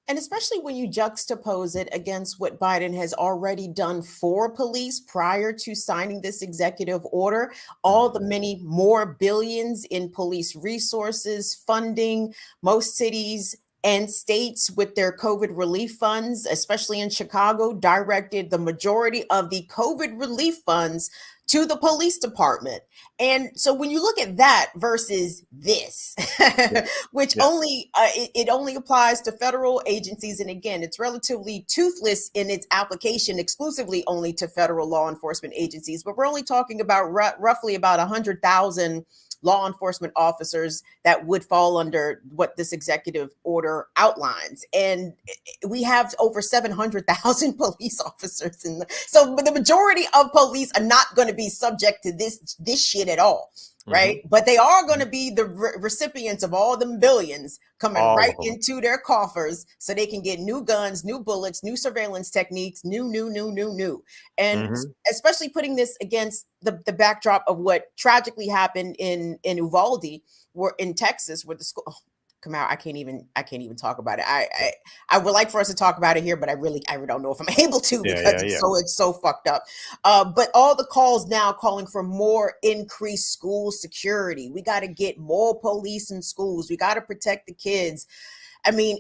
And especially when you juxtapose it against what Biden has already done for police prior to signing this executive order, all the many more billions in police resources, funding, most cities and states with their COVID relief funds, especially in Chicago, directed the majority of the COVID relief funds to the police department. And so when you look at that versus this, which only it only applies to federal agencies, and again, it's relatively toothless in its application exclusively only to federal law enforcement agencies, but we're only talking about roughly about 100,000 law enforcement officers that would fall under what this executive order outlines. And we have over 700,000 police officers. So the majority of police are not going to be subject to this shit at all. Right. Mm-hmm. But they are going to be the recipients of all them billions coming right into their coffers so they can get new guns, new bullets, new surveillance techniques, new. And especially putting this against the backdrop of what tragically happened in Uvalde, in Texas, where the school. Come out. I can't even talk about it. I would like for us to talk about it here, but I really don't know if I'm able to because it's so fucked up. But all the calls now calling for more increased school security. We got to get more police in schools. We got to protect the kids. I mean,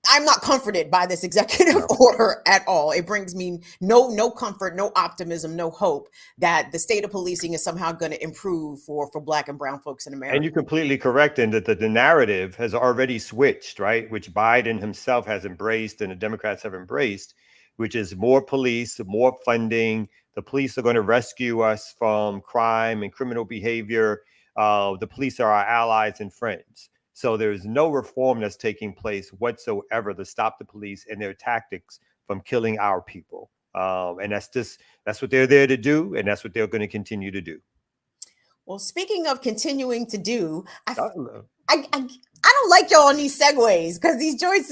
I'm not comforted by this executive order at all. It brings me no comfort, no optimism, no hope that the state of policing is somehow going to improve for Black and brown folks in America. And you're completely correct in that the narrative has already switched, right? Which Biden himself has embraced and the Democrats have embraced, which is more police, more funding. The police are going to rescue us from crime and criminal behavior. The police are our allies and friends. So there's no reform that's taking place whatsoever to stop the police and their tactics from killing our people. And that's what they're there to do. And that's what they're going to continue to do. Well, speaking of continuing to do, I don't like y'all on these segues because these joints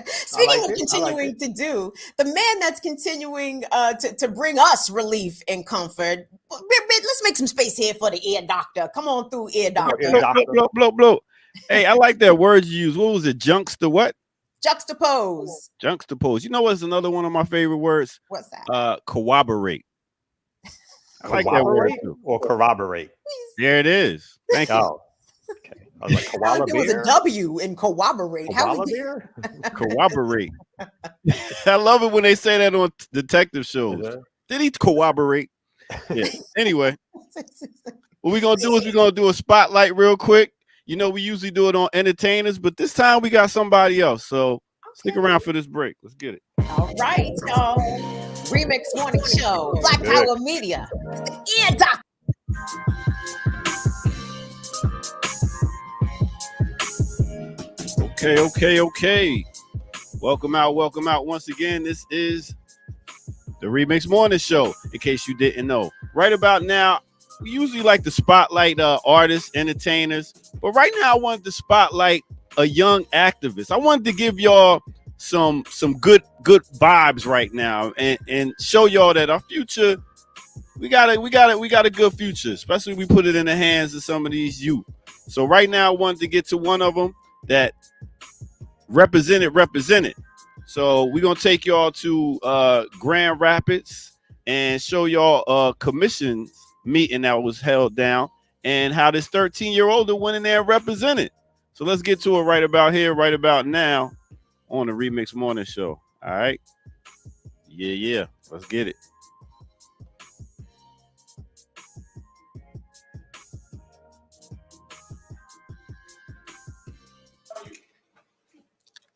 speaking of continuing to do, the man that's continuing to bring us relief and comfort. Let's make some space here for the ear doctor. Come on through, ear doctor. Blow. Hey, I like that word you use. What was it? What? Juxtapose. You know what's another one of my favorite words? What's that? Corroborate. I like that word too. Or corroborate. There it is. Thank you. Oh, okay. I was like, koala There was bear? a W in corroborate. Koala bear? Corroborate. I love it when they say that on detective shows. Did he corroborate? Yeah. Anyway, what we're going to do is we're going to do a spotlight real quick. You know, we usually do it on entertainers, but this time we got somebody else. So stick around for this break. Let's get it. All right, y'all. Remix Morning Show, Black Power Media. It's the ear doctor. Okay. Welcome out once again. This is the Remix Morning Show, in case you didn't know. Right about now, we usually like to spotlight artists, entertainers, but right now I wanted to spotlight a young activist. I wanted to give y'all some good vibes right now and show y'all that our future, we got a good future, especially if we put it in the hands of some of these youth. So right now I wanted to get to one of them that represented. So we're gonna take y'all to Grand Rapids and show y'all a commission meeting that was held down and how this 13-year-old went in there and represented. So let's get to it right about here, right about now on the Remix Morning Show. All right. Yeah. Let's get it.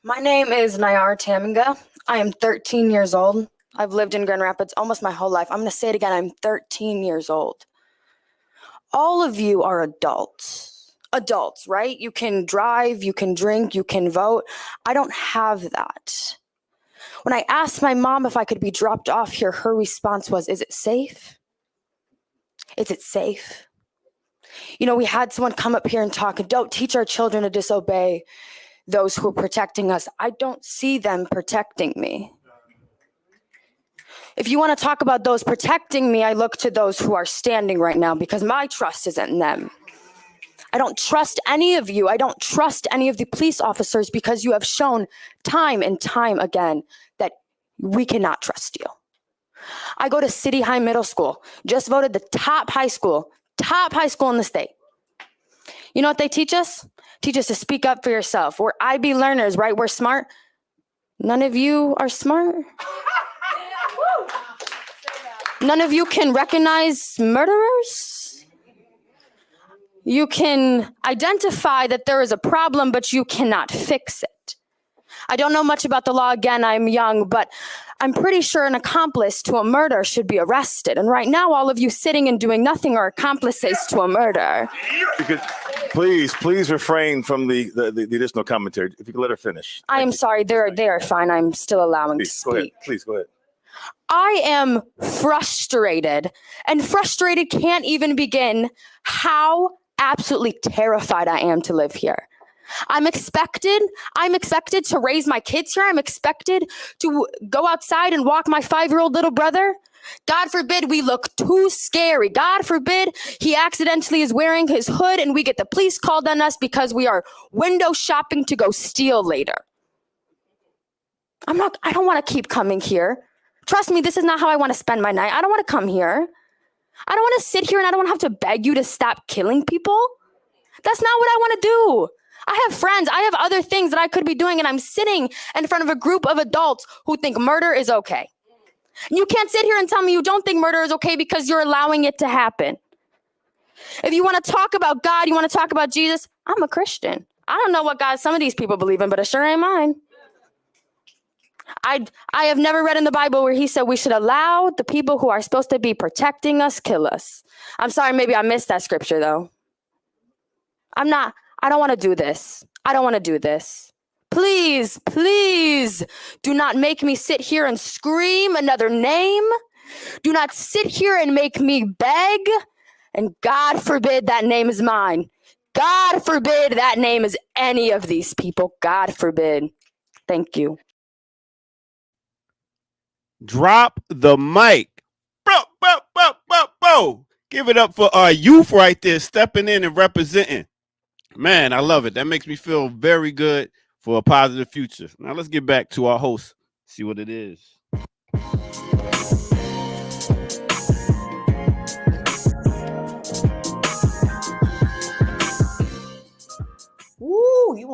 My name is Nayar Taminga. I am 13 years old. I've lived in Grand Rapids almost my whole life. I'm going to say it again. I'm 13 years old. All of you are adults. Adults, right? You can drive, you can drink, you can vote. I don't have that. When I asked my mom if I could be dropped off here, her response was, "Is it safe? Is it safe?" You know, we had someone come up here and talk, "Don't teach our children to disobey those who are protecting us." I don't see them protecting me. If you want to talk about those protecting me, I look to those who are standing right now because my trust isn't in them. I don't trust any of you. I don't trust any of the police officers because you have shown time and time again that we cannot trust you. I go to City High Middle School, just voted the top high school in the state. You know what they teach us? Teach us to speak up for yourself. We're IB learners, right? We're smart. None of you are smart. None of you can recognize murderers. You can identify that there is a problem, but you cannot fix it. I don't know much about the law. Again, I'm young, but I'm pretty sure an accomplice to a murder should be arrested. And right now, all of you sitting and doing nothing are accomplices to a murder. Please refrain from the additional commentary. If you could let her finish. I am sorry. They're fine. I'm still allowing to speak. Please go ahead. I am frustrated, and frustrated can't even begin how absolutely terrified I am to live here. I'm expected to raise my kids here. I'm expected to go outside and walk my 5-year-old little brother. God forbid we look too scary. God forbid he accidentally is wearing his hood and we get the police called on us because we are window shopping to go steal later. I don't want to keep coming here. Trust me, this is not how I want to spend my night. I don't want to come here. I don't want to sit here and I don't want to have to beg you to stop killing people. That's not what I want to do. I have friends. I have other things that I could be doing, and I'm sitting in front of a group of adults who think murder is okay. And you can't sit here and tell me you don't think murder is okay because you're allowing it to happen. If you want to talk about God, you want to talk about Jesus, I'm a Christian. I don't know what God some of these people believe in, but it sure ain't mine. I have never read in the Bible where he said we should allow the people who are supposed to be protecting us kill us. I'm sorry, maybe I missed that scripture though. I don't want to do this. I don't want to do this. Please do not make me sit here and scream another name. Do not sit here and make me beg. And God forbid that name is mine. God forbid that name is any of these people. God forbid. Thank you. Drop the mic. Give it up for our youth right there, stepping in and representing. Man, I love it. That makes me feel very good for a positive future. Now let's get back to our host, see what it is.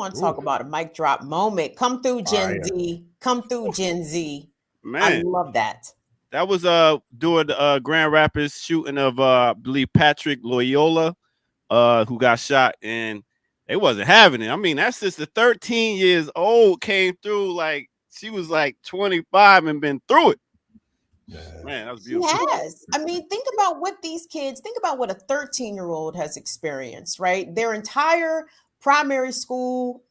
want to talk about a mic drop moment. Come through, Gen Z. Come through, Gen Z. Man, I love that. That was during the Grand Rapids shooting of I believe Patrick Loyola, who got shot, and they wasn't having it. I mean, that sister 13 years old came through like she was like 25 and been through it. Man, that was beautiful. Yes. I mean, think about what a 13-year-old has experienced, right? Their entire primary school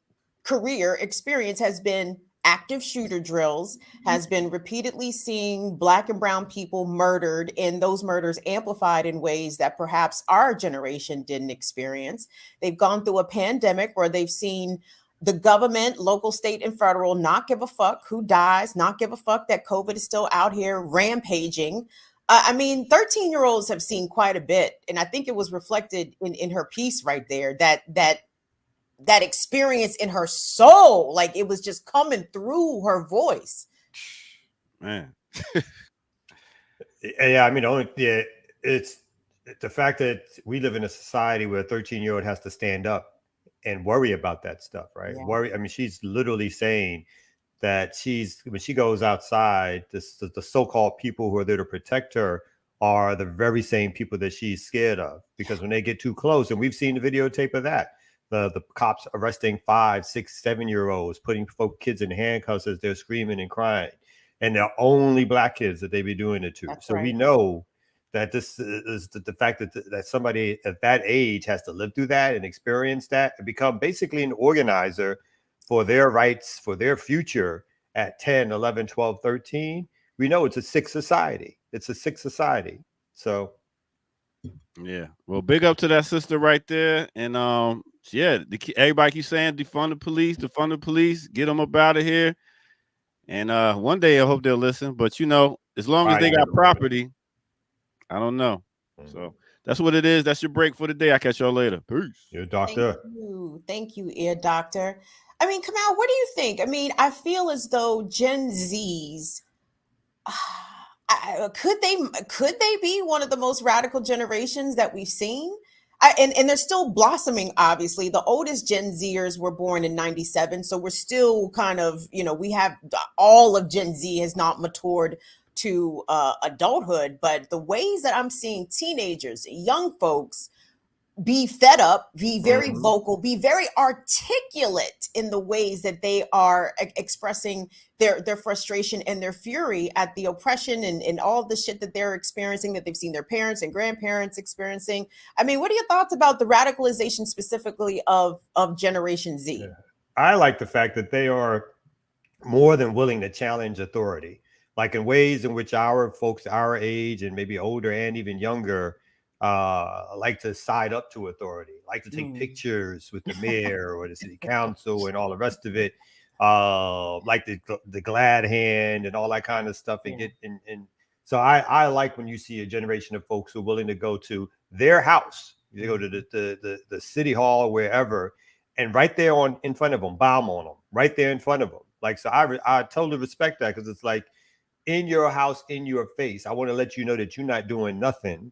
career experience has been active shooter drills, has been repeatedly seeing Black and brown people murdered, and those murders amplified in ways that perhaps our generation didn't experience. They've gone through a pandemic where they've seen the government, local, state, and federal not give a fuck who dies, not give a fuck that COVID is still out here rampaging. I mean, 13-year-olds have seen quite a bit, and I think it was reflected in her piece right there, that experience in her soul, like it was just coming through her voice. Man. Yeah, I mean, it's the fact that we live in a society where a 13-year-old has to stand up and worry about that stuff, right? Yeah. Worry. I mean, she's literally saying that when she goes outside, the so-called people who are there to protect her are the very same people that she's scared of, because when they get too close, and we've seen the videotape of that, the cops arresting 5, 6, 7-year-olds, putting kids in handcuffs as they're screaming and crying, and they're only Black kids that they be doing it to. That's so right. We know that this is the fact that somebody at that age has to live through that and experience that and become basically an organizer for their rights, for their future at 10, 11, 12, 13. We know it's a sick society. It's a sick society. So, yeah. Well, big up to that sister right there. And yeah, everybody keeps saying defund the police, get them up out of here. And one day I hope they'll listen. But as long as they got property, I don't know. So that's what it is. That's your break for the day. I'll catch y'all later. Peace. Your doctor. Thank you, ear doctor. I mean, Kamal, what do you think? I mean, I feel as though Gen Zs could they be one of the most radical generations that we've seen? And they're still blossoming, obviously. The oldest Gen Zers were born in 97. So we're still kind of, we have all of Gen Z has not matured to adulthood. But the ways that I'm seeing teenagers, young folks, be fed up, be very vocal, be very articulate in the ways that they are expressing their frustration and their fury at the oppression and all the shit that they're experiencing, that they've seen their parents and grandparents experiencing. I mean, what are your thoughts about the radicalization specifically of Generation Z? Yeah. I like the fact that they are more than willing to challenge authority, like in ways in which our folks our age and maybe older and even younger like to side up to authority, like to take pictures with the mayor or the city council and all the rest of it, like the glad hand and all that kind of stuff. And get and so I like when you see a generation of folks who are willing to go to their house, they go to the city hall or wherever, and right there in front of them, bomb on them, right there in front of them. Like, so I totally respect that, because it's like in your house, in your face. I want to let you know that you're not doing nothing.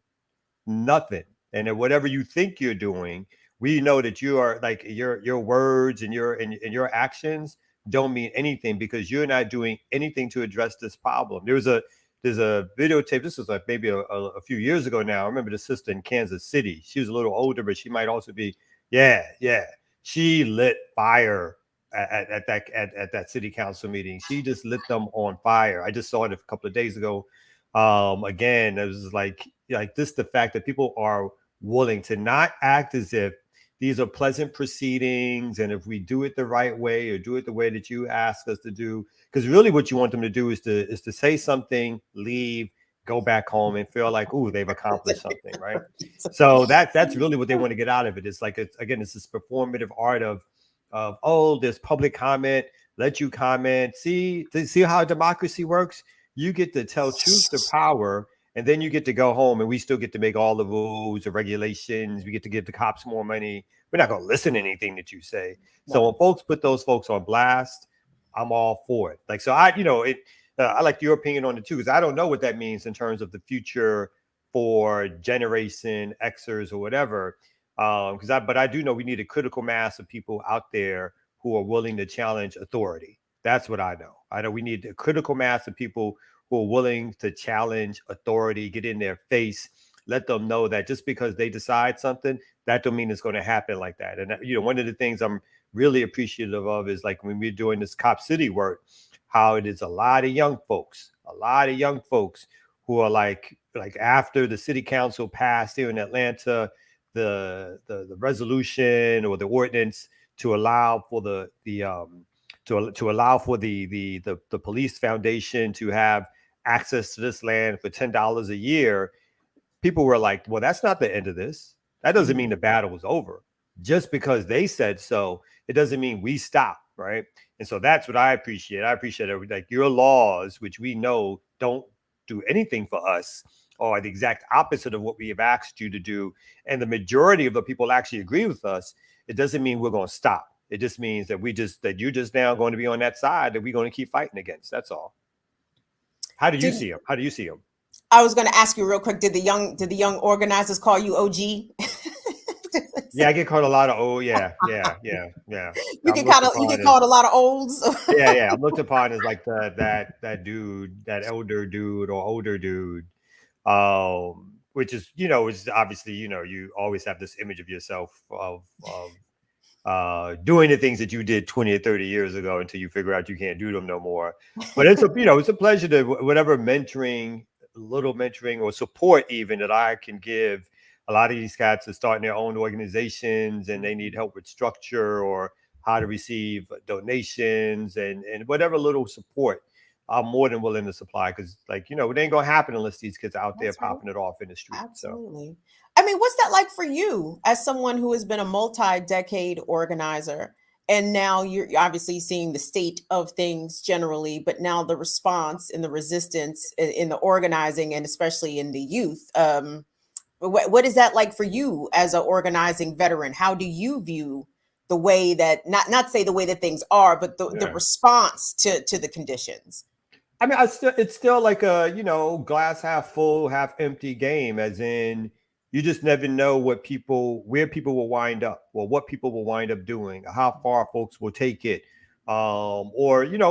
And that whatever you think you're doing, we know that you are, like, your words and your actions don't mean anything, because you're not doing anything to address this problem. There's a videotape. This was like maybe a few years ago now. I remember the sister in Kansas City. She was a little older, but she might also be, she lit fire at that city council meeting. She just lit them on fire. I just saw it a couple of days ago. Again, it was like this, the fact that people are willing to not act as if these are pleasant proceedings, and if we do it the right way or do it the way that you ask us to do, because really what you want them to do is to say something, leave, go back home, and feel like, ooh, they've accomplished something, right? So that's really what they want to get out of it. It's like, it's this performative art of there's public comment, let you comment, see how democracy works. You get to tell truth to power, and then you get to go home, and we still get to make all the rules and regulations. We get to give the cops more money. We're not going to listen to anything that you say. No. So when folks put those folks on blast, I'm all for it. Like, so I like your opinion on it too, because I don't know what that means in terms of the future for Generation Xers or whatever. But I do know we need a critical mass of people out there who are willing to challenge authority. That's what I know. I know we need a critical mass of people who are willing to challenge authority, get in their face, let them know that just because they decide something, that don't mean it's going to happen like that. And one of the things I'm really appreciative of is like when we're doing this Cop City work, how it is a lot of young folks who are like after the city council passed here in Atlanta the resolution or the ordinance to allow for the police foundation to have access to this land for $10 a year. People were like, well, that's not the end of this. That doesn't mean the battle was over. Just because they said so, it doesn't mean we stop, right? And so that's what I appreciate. I appreciate it. Like your laws, which we know don't do anything for us, are the exact opposite of what we have asked you to do. And the majority of the people actually agree with us. It doesn't mean we're going to stop. It just means that you're just now going to be on that side that we're going to keep fighting against. That's all. How do you see them? How do you see them? I was going to ask you real quick. Did the young organizers call you OG? Yeah, I get called a lot of yeah. You get called a lot of olds. yeah. I'm looked upon as like that dude, that elder dude or older dude, which is is obviously you always have this image of yourself of doing the things that you did 20 or 30 years ago until you figure out you can't do them no more. But it's it's a pleasure to whatever little mentoring or support even that I can give. A lot of these cats are starting their own organizations and they need help with structure or how to receive donations and whatever little support I'm more than willing to supply because it ain't gonna happen unless these kids are out there popping it off in the street. Absolutely. I mean, what's that like for you as someone who has been a multi-decade organizer? And now you're obviously seeing the state of things generally, but now the response and the resistance in the organizing and especially in the youth. What is that like for you as an organizing veteran? How do you view the way that not say the way that things are, but the response to the conditions? I mean, it's still like a glass half full, half empty game, as in you just never know where people will wind up, or what people will wind up doing, how far folks will take it, or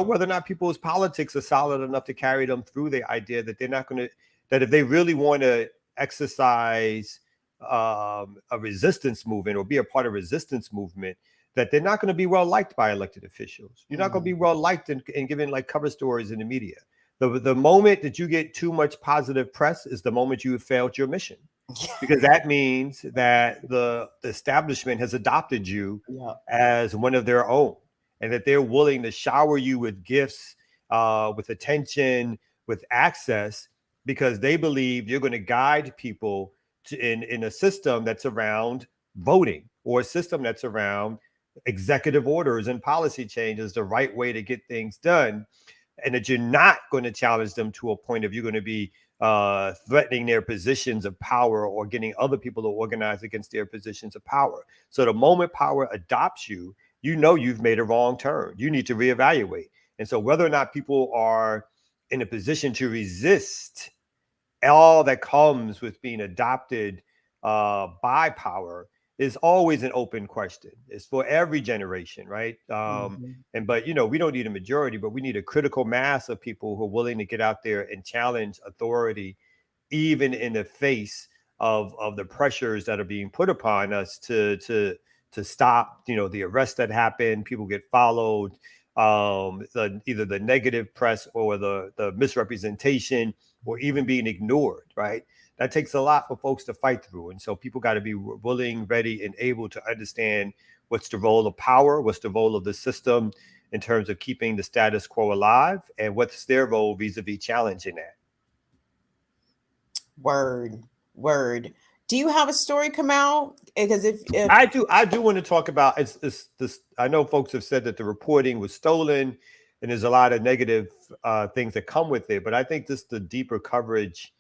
whether or not people's politics are solid enough to carry them through the idea that they're not going to, that if they really want to exercise a resistance movement or be a part of resistance movement, that they're not going to be well liked by elected officials. You're not going to be well liked and given like cover stories in the media. The moment that you get too much positive press is the moment you have failed your mission, because that means that the establishment has adopted you as one of their own, and that they're willing to shower you with gifts, with attention, with access, because they believe you're going to guide people in a system that's around voting, or a system that's around executive orders and policy changes, the right way to get things done, and that you're not going to challenge them to a point of you're going to be threatening their positions of power or getting other people to organize against their positions of power. So the moment power adopts you, you've made a wrong turn. You need to reevaluate. And so whether or not people are in a position to resist all that comes with being adopted by power is always an open question. It's for every generation, right? But we don't need a majority, but we need a critical mass of people who are willing to get out there and challenge authority, even in the face of the pressures that are being put upon us to stop, the arrests that happen, people get followed, either the negative press or the misrepresentation, or even being ignored, right? That takes a lot for folks to fight through. And so people got to be willing, ready, and able to understand what's the role of power, what's the role of the system in terms of keeping the status quo alive, and what's their role vis-a-vis challenging that. Word. Do you have a story come out? Because if I do want to talk about this. I know folks have said that the reporting was stolen, and there's a lot of negative things that come with it. But I think the deeper coverage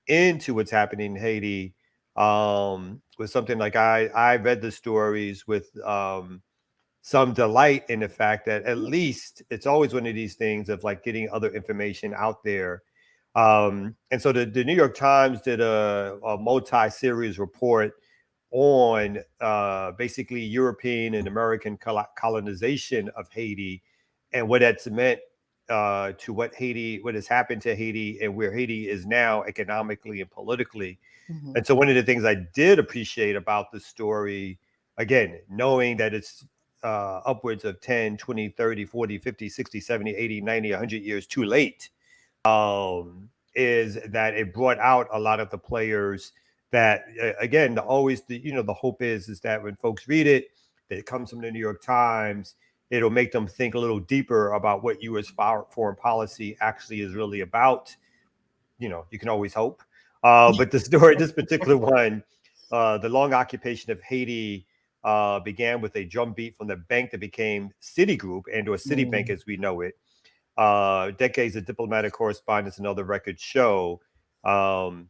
into what's happening in Haiti was something like I read the stories with some delight in the fact that at least it's always one of these things of like getting other information out there. And so the New York Times did a multi-series report on basically European and American colonization of Haiti and what that's meant to what has happened to Haiti and where Haiti is now economically and politically. Mhm. And so one of the things I did appreciate about the story, again, knowing that it's upwards of 10, 20, 30, 40, 50, 60, 70, 80, 90, 100 years too late, is that it brought out a lot of the players that, again, the hope is that when folks read it, that it comes from the New York Times, it'll make them think a little deeper about what U.S. foreign policy actually is really about. You can always hope. But the story, this particular one, the long occupation of Haiti began with a drumbeat from the bank that became Citigroup or Citibank as we know it. Decades of diplomatic correspondence and other records show. And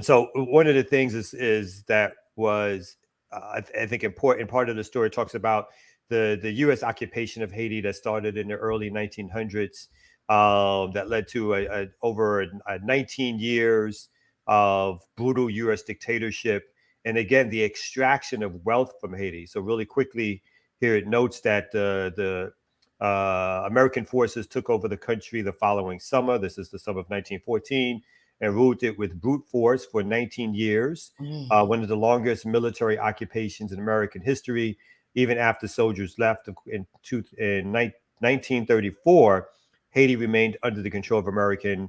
so one of the things is that was, I think, important part of the story talks about the U.S. occupation of Haiti that started in the early 1900s, that led to over 19 years of brutal U.S. dictatorship. And again, the extraction of wealth from Haiti. So really quickly here, it notes that the American forces took over the country the following summer. This is the summer of 1914, and ruled it with brute force for 19 years, one of the longest military occupations in American history. Even after soldiers left in 1934, Haiti remained under the control of American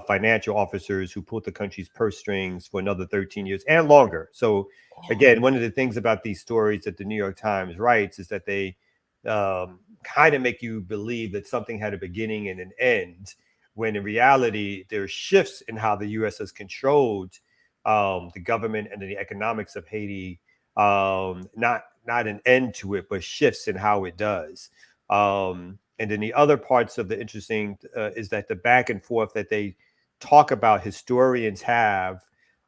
financial officers who pulled the country's purse strings for another 13 years and longer. So again, one of the things about these stories that the New York Times writes is that they kind of make you believe that something had a beginning and an end, when in reality, there are shifts in how the U.S. has controlled the government and the economics of Haiti, not an end to it, but shifts in how it does. And then the other parts of the interesting is that the back and forth that they talk about, historians have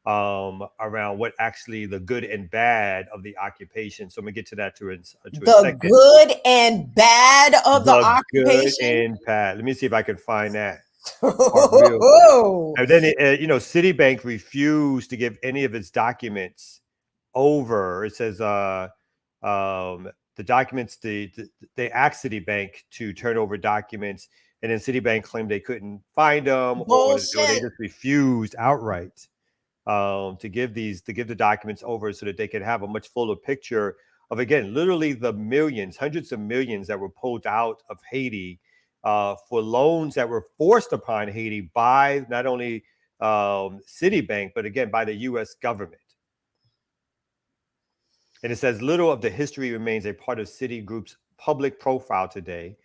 around what actually the good and bad of the occupation. So I'm gonna get to that to a second. Good and bad of the occupation. Good and bad. Let me see if I can find that. And then, Citibank refused to give any of its documents over. It says the documents, they asked Citibank to turn over documents, and then Citibank claimed they couldn't find them, or they just refused outright to give the documents over so that they could have a much fuller picture of, again, literally the millions, hundreds of millions that were pulled out of Haiti for loans that were forced upon Haiti by not only Citibank, but again, by the U.S. government. And it says little of the history remains a part of Citigroup's public profile today.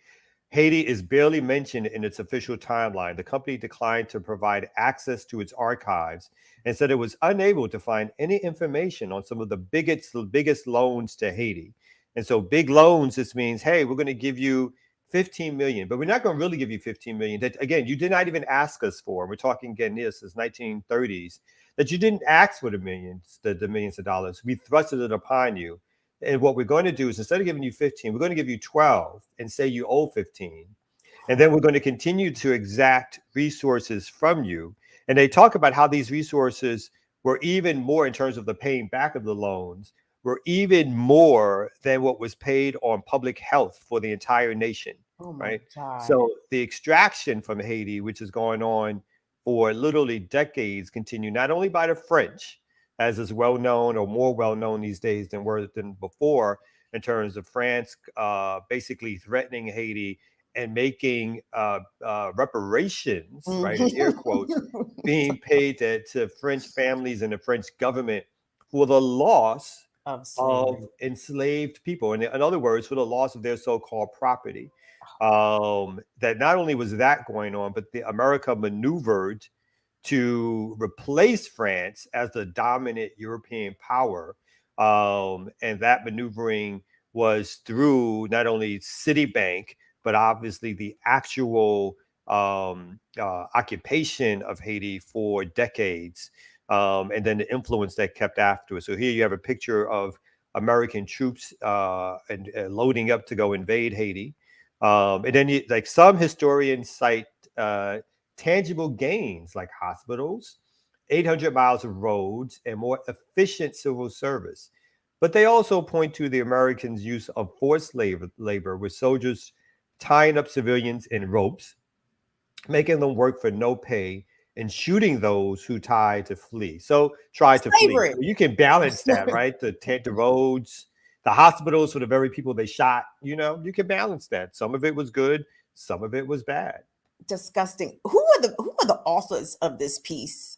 Haiti is barely mentioned in its official timeline. The company declined to provide access to its archives and said it was unable to find any information on some of the biggest loans to Haiti. And so big loans, this means, hey, we're going to give you 15 million, but we're not going to really give you 15 million. That, again, you did not even ask us for. We're talking, again, this is 1930s, that you didn't ask for the millions of dollars. We thrusted it upon you. And what we're going to do is, instead of giving you 15, we're going to give you 12 and say you owe 15. And then we're going to continue to exact resources from you. And they talk about how these resources were even more, in terms of the paying back of the loans, were even more than what was paid on public health for the entire nation. Right? So the extraction from Haiti, which is going on for literally decades, continue not only by the French, as is well known or more well known these days than before, in terms of France basically threatening Haiti and making reparations, right, in air quotes, being paid to French families and the French government for the loss of enslaved people. And in other words, for the loss of their so-called property. That not only was that going on, but America maneuvered to replace France as the dominant European power. And that maneuvering was through not only Citibank, but obviously the actual occupation of Haiti for decades. And then the influence that kept after it. So here you have a picture of American troops and loading up to go invade Haiti. And then some historians cite tangible gains like hospitals, 800 miles of roads, and more efficient civil service. But they also point to the Americans' use of forced labor with soldiers tying up civilians in ropes, making them work for no pay, and shooting those who tried to flee. So Slavery. So you can balance that, right? The roads, the hospitals for the very people they shot. You know, you can balance that. Some of it was good, some of it was bad. Disgusting. Who are the authors of this piece?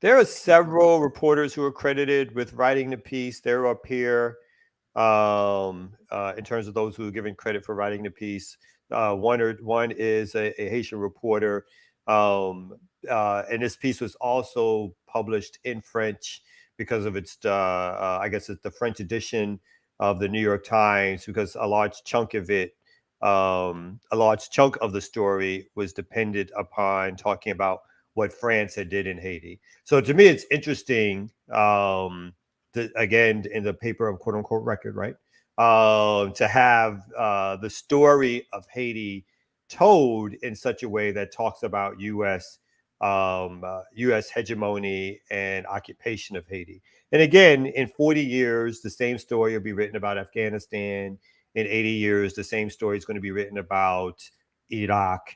There are several reporters who are credited with writing the piece. They're up here in terms of those who are given credit for writing the piece. One is a Haitian reporter, and this piece was also published in French because of its, I guess it's the French edition of the New York Times, because a large chunk of it, a large chunk of the story was dependent upon talking about what France had did in Haiti. So to me, it's interesting. Again, in the paper of quote unquote record, right? To have the story of Haiti told in such a way that talks about U.S. U.S. hegemony and occupation of Haiti. And again, in 40 years, the same story will be written about Afghanistan. In 80 years, the same story is going to be written about Iraq,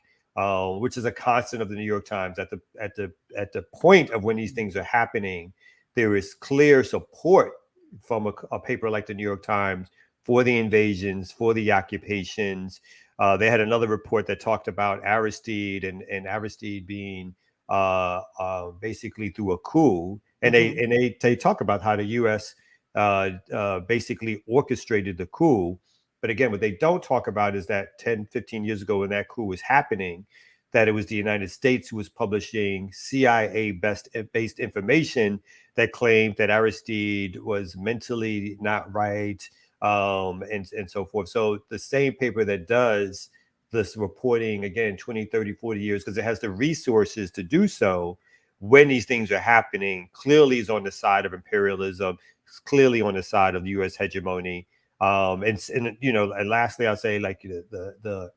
which is a constant of the New York Times. At the point of when these things are happening, there is clear support from a paper like the New York Times for the invasions, for the occupations. They had another report that talked about Aristide and Aristide being basically through a coup, and they talk about how the U.S. Basically orchestrated the coup. But again, what they don't talk about is that 10, 15 years ago when that coup was happening, that it was the United States who was publishing CIA-based information that claimed that Aristide was mentally not right, and so forth. So the same paper that does this reporting, again, 20, 30, 40 years, because it has the resources to do so when these things are happening, clearly is on the side of imperialism, clearly on the side of U.S. hegemony. And you know, and lastly, I'll say like the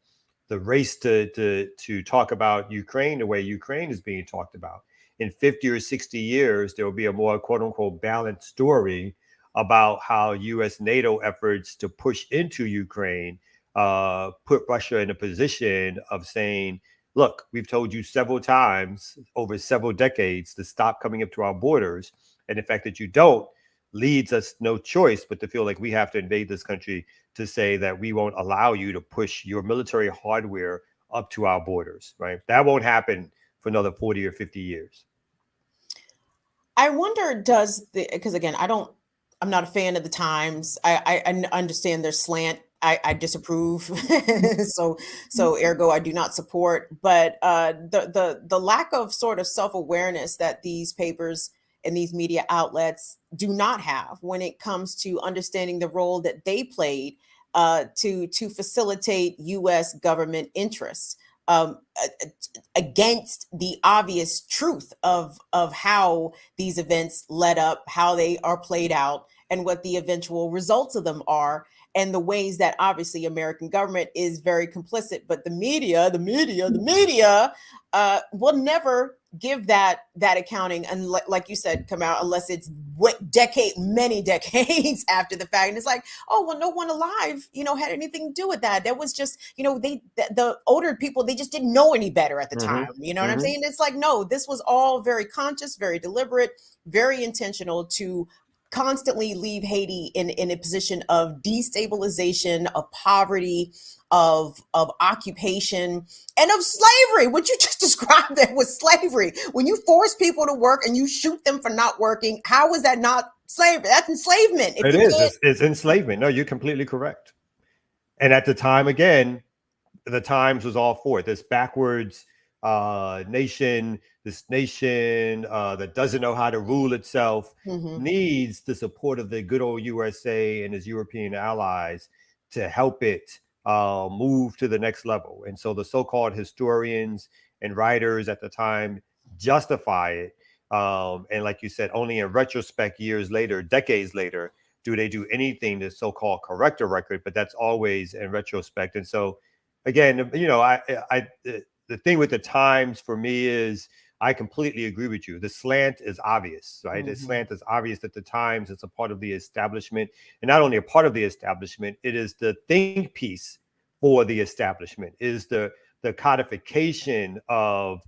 race to talk about Ukraine the way Ukraine is being talked about. In 50 or 60 years, there will be a more quote unquote balanced story about how U.S. NATO efforts to push into Ukraine put Russia in a position of saying, look, we've told you several times over several decades to stop coming up to our borders. And the fact that you don't leads us no choice but to feel like we have to invade this country to say that we won't allow you to push your military hardware up to our borders, right? That won't happen for another 40 or 50 years. I wonder, because again, I'm not a fan of the Times. I understand their slant. I disapprove. so ergo, I do not support. But the lack of sort of self-awareness that these papers and these media outlets do not have when it comes to understanding the role that they played to facilitate U.S. government interests against the obvious truth of how these events led up, how they are played out, and what the eventual results of them are, and the ways that obviously American government is very complicit. But the media will never give that accounting, and like you said, come out unless it's many decades after the fact, and it's like, oh well, no one alive had anything to do with that. That was just the older people, they just didn't know any better at the time. You know what I'm saying? It's like, no, this was all very conscious, very deliberate, very intentional to constantly leave Haiti in a position of destabilization, of poverty, of occupation, and of slavery. What you just described there was slavery. When you force people to work and you shoot them for not working, how is that not slavery? That's enslavement. It's enslavement. No, you're completely correct. And at the time, again, the Times was all for it. This backwards nation that doesn't know how to rule itself needs the support of the good old USA and its European allies to help it move to the next level. And so the so-called historians and writers at the time justify it. And like you said, only in retrospect, years later, decades later, do they do anything to so-called correct a record, but that's always in retrospect. And so again, the thing with the Times for me is I completely agree with you. The slant is obvious, right? The slant is obvious that the Times is a part of the establishment, and not only a part of the establishment, it is the think piece for the establishment. It is the codification of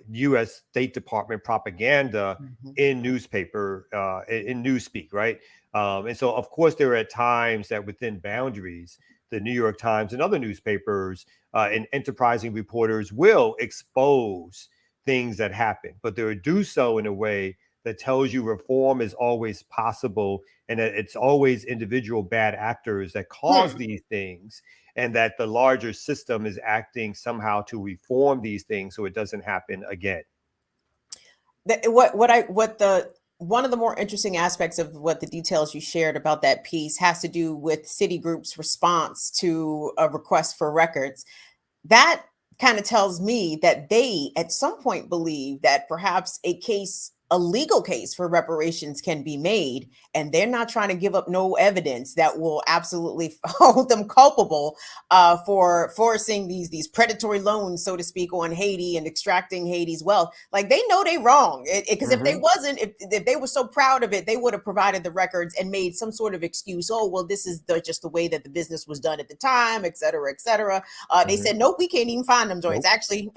U.S. State Department propaganda in newspaper, in newspeak, right? And so, of course, there are at times that within boundaries, the New York Times and other newspapers and enterprising reporters will expose things that happen, but they will do so in a way that tells you reform is always possible and that it's always individual bad actors that cause these things, and that the larger system is acting somehow to reform these things so it doesn't happen again. One of the more interesting aspects of what the details you shared about that piece has to do with Citigroup's response to a request for records. That kind of tells me that they at some point believe that perhaps a legal case for reparations can be made, and they're not trying to give up no evidence that will absolutely hold them culpable for forcing these predatory loans, so to speak, on Haiti and extracting Haiti's wealth. Like, they know they wrong, because if they were so proud of it, they would have provided the records and made some sort of excuse. Oh, well, this is just the way that the business was done at the time, et cetera, et cetera. They said, nope, we can't even find them joints. Actually,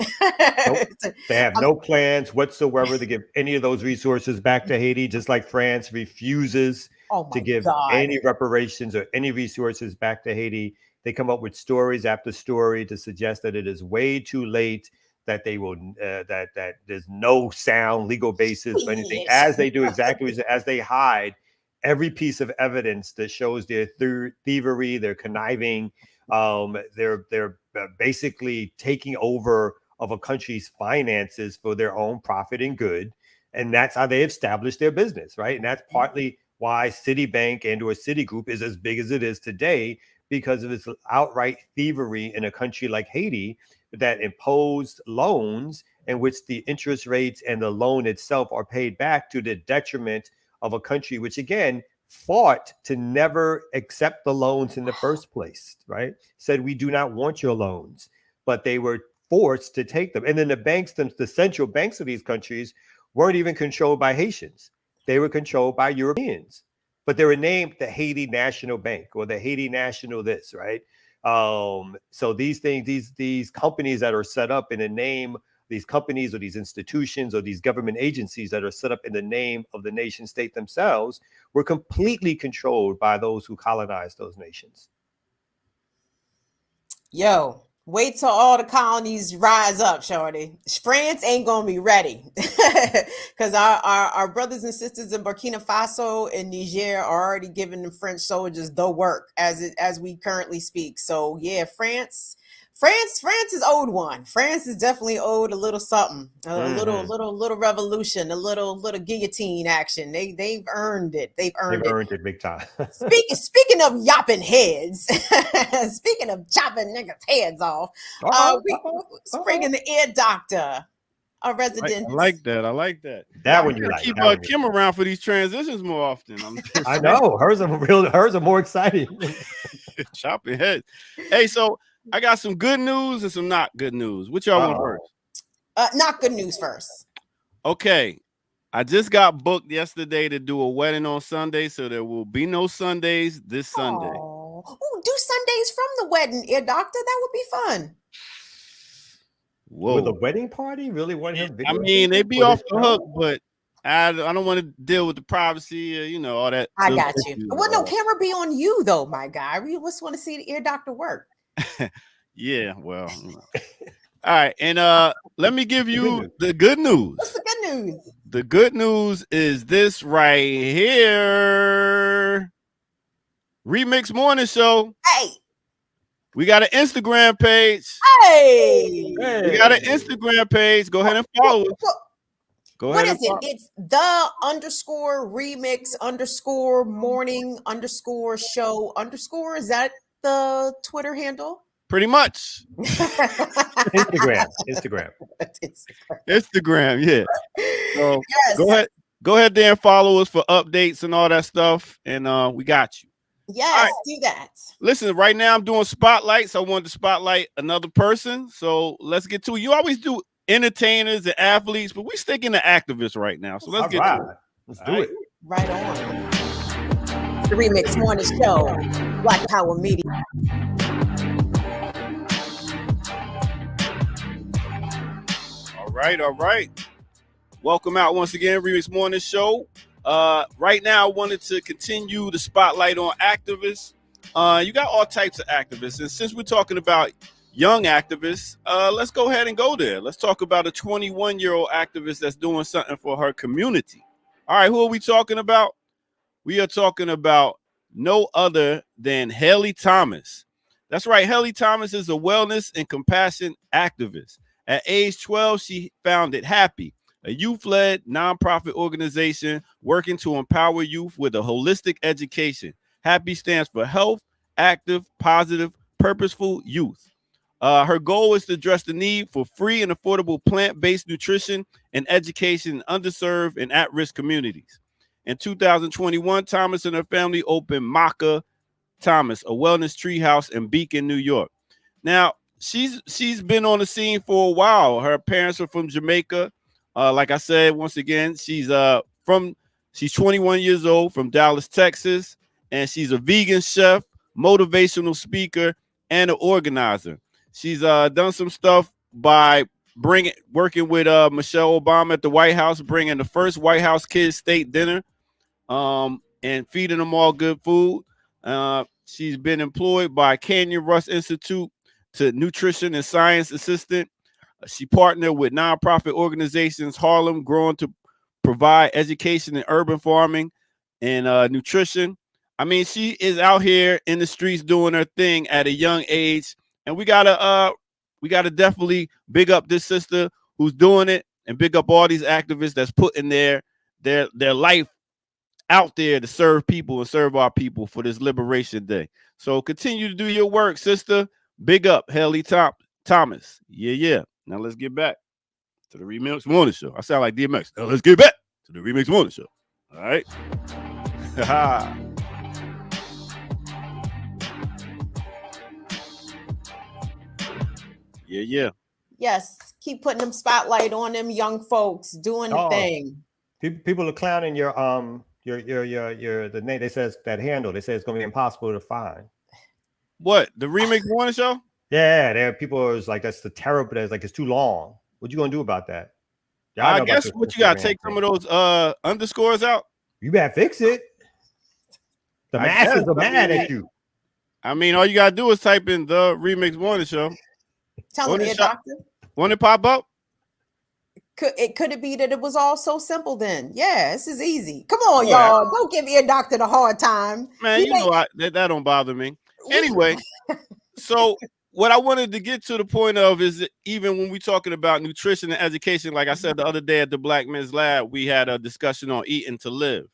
they have no plans whatsoever to give any of those resources back to Haiti, just like France refuses to give any reparations or any resources back to Haiti. They come up with stories after story to suggest that it is way too late, that they will that there's no sound legal basis for anything, as they do exactly as they hide every piece of evidence that shows their thievery, their conniving, they're basically taking over of a country's finances for their own profit and good. And that's how they established their business, right? And that's partly why Citibank and or Citigroup is as big as it is today, because of its outright thievery in a country like Haiti that imposed loans in which the interest rates and the loan itself are paid back to the detriment of a country which, again, fought to never accept the loans in the first place, right? Said, we do not want your loans, but they were forced to take them. And then the banks, the central banks of these countries, weren't even controlled by Haitians. They were controlled by Europeans, but they were named the Haiti National Bank or the Haiti National this, right? So these things, these companies that are set up in the name, these companies or these institutions or these government agencies that are set up in the name of the nation state themselves, were completely controlled by those who colonized those nations. Yo, wait till all the colonies rise up, shorty. France ain't gonna be ready, because our brothers and sisters in Burkina Faso and Niger are already giving the French soldiers the work as we currently speak. So yeah, France is owed one. France is definitely owed a little something, a little revolution, a little guillotine action. They've earned it. They've earned it big time. Speaking of yapping heads, speaking of chopping niggas' heads off, bringing the ear doctor, a resident. I like that. That one you like. Keep Kim around for these transitions more often. I know hers are more exciting. Chopping heads. Hey, so I got some good news and some not good news. Which y'all want first? Not good news first. Okay. I just got booked yesterday to do a wedding on Sunday, so there will be no Sundays this Sunday. Ooh, do Sundays from the wedding, ear doctor. That would be fun. Whoa. With a wedding party? Really want him? I mean, they be off the hook, but I don't want to deal with the privacy, all that. I got you. Well, no, camera be on you though, my guy. We just want to see the ear doctor work. Yeah, well. All right, and let me give you the good news. What's the good news? The good news is this right here. Remix Morning Show. Hey. We got an Instagram page. Hey. We got an Instagram page. Go ahead and follow us. What is it? It's the _remix _morning _show _. Is that the Twitter handle? Pretty much. Instagram, yeah. So yes. Go ahead there and follow us for updates and all that stuff. And we got you. Yes, right. Do that. Listen, right now I'm doing spotlights. I wanted to spotlight another person. So let's get to it. You always do entertainers and athletes, but we sticking to activists right now. So let's get to it. Let's do it. Right on. The Remix Morning Show, Black Power Media. All right. Welcome out once again, Remix Morning Show. Right now, I wanted to continue the spotlight on activists. You got all types of activists, and since we're talking about young activists, let's go ahead and go there. Let's talk about a 21-year-old activist that's doing something for her community. All right, who are we talking about? We are talking about no other than Haley Thomas. That's right, Haley Thomas is a wellness and compassion activist. At age 12, she founded Happy, a youth-led nonprofit organization working to empower youth with a holistic education. Happy stands for Health, Active, Positive, Purposeful Youth. Her goal is to address the need for free and affordable plant-based nutrition and education in underserved and at-risk communities. In 2021, Thomas and her family opened Maka Thomas, a wellness treehouse in Beacon, New York. Now, she's been on the scene for a while. Her parents are from Jamaica. Like I said, once again, she's 21 years old from Dallas, Texas, and she's a vegan chef, motivational speaker, and an organizer. She's done some stuff by working with Michelle Obama at the White House, bringing the first White House Kids State Dinner, and feeding them all good food. She's been employed by Canyon Rush Institute to nutrition and science assistant. She partnered with nonprofit organizations Harlem Growing to provide education in urban farming and nutrition. I mean, she is out here in the streets doing her thing at a young age, and we gotta definitely big up this sister who's doing it, and big up all these activists that's putting their life out there to serve people and serve our people for this Liberation Day. So continue to do your work, sister. Big up, Haley Thomas. Yeah. Now let's get back to the Remix Morning Show. I sound like DMX. Now let's get back to the Remix Morning Show. All right. Yeah. Yes, keep putting them spotlight on them young folks doing the thing. People are clowning your the name. They says that handle. They say it's gonna be impossible to find. What, the Remix Morning Show? Yeah, there are people is like that's the terrible. That's like it's too long. What you gonna do about that? I guess what you gotta take some of those underscores out. You better fix it. The masses are mad at you. I mean, all you gotta do is type in the Remix Morning Show. Tell me, doctor. Won't it pop up? Could it be that it was all so simple then? Yeah, this is easy. Come on, y'all. Don't give me a doctor the hard time. Man, that don't bother me. Anyway, so what I wanted to get to the point of is that even when we're talking about nutrition and education, like I said the other day at the Black Men's Lab, we had a discussion on eating to live.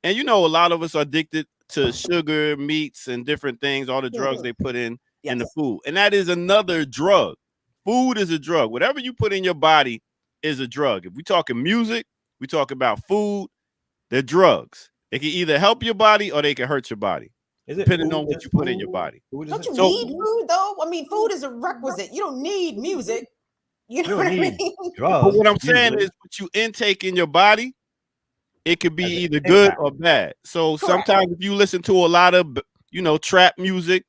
And a lot of us are addicted to sugar, meats, and different things, all the drugs they put in the food. And that is another drug. Food is a drug. Whatever you put in your body is a drug. If we talking music, we talk about food, they're drugs. They can either help your body or they can hurt your body. Depending on what you put in your body. Don't you need food though? I mean, food is a requisite. You don't need music. You know what I mean? But what I'm saying is what you intake in your body, it could be either good or bad. So sometimes if you listen to a lot of trap music,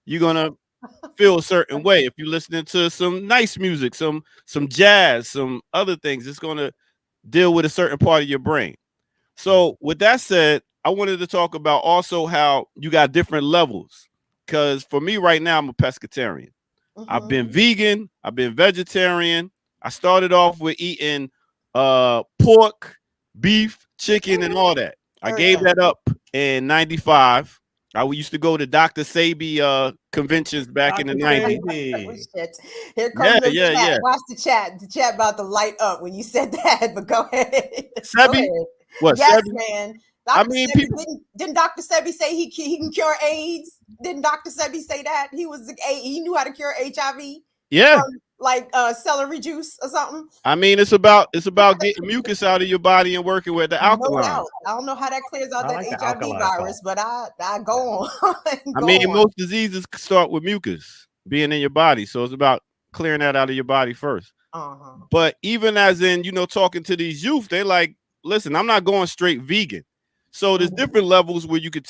you're gonna feel a certain way. If you're listening to some nice music, some jazz, some other things, it's gonna deal with a certain part of your brain. So with that said, I wanted to talk about also how you got different levels. Because for me right now, I'm a pescatarian. I've been vegan. I've been vegetarian. I started off with eating pork, beef, chicken, and all that. I gave that up in 95. I used to go to Dr. Sebi conventions back in the 90s. Here comes the chat. Watch the chat. The chat about to light up when you said that, but go ahead. Sebi? What? Yes, Sebi? Man. Dr. I mean, Sebi, didn't Dr. Sebi say he can cure AIDS? Didn't Dr. Sebi say that he knew how to cure HIV? Yeah, like celery juice or something. I mean, it's about getting mucus out of your body and working with the alkaline. No doubt. I don't know how that clears out that HIV virus, but I go on. Most diseases start with mucus being in your body, so it's about clearing that out of your body first. But even as in, talking to these youth, they like, listen, I'm not going straight vegan. So there's different levels where you could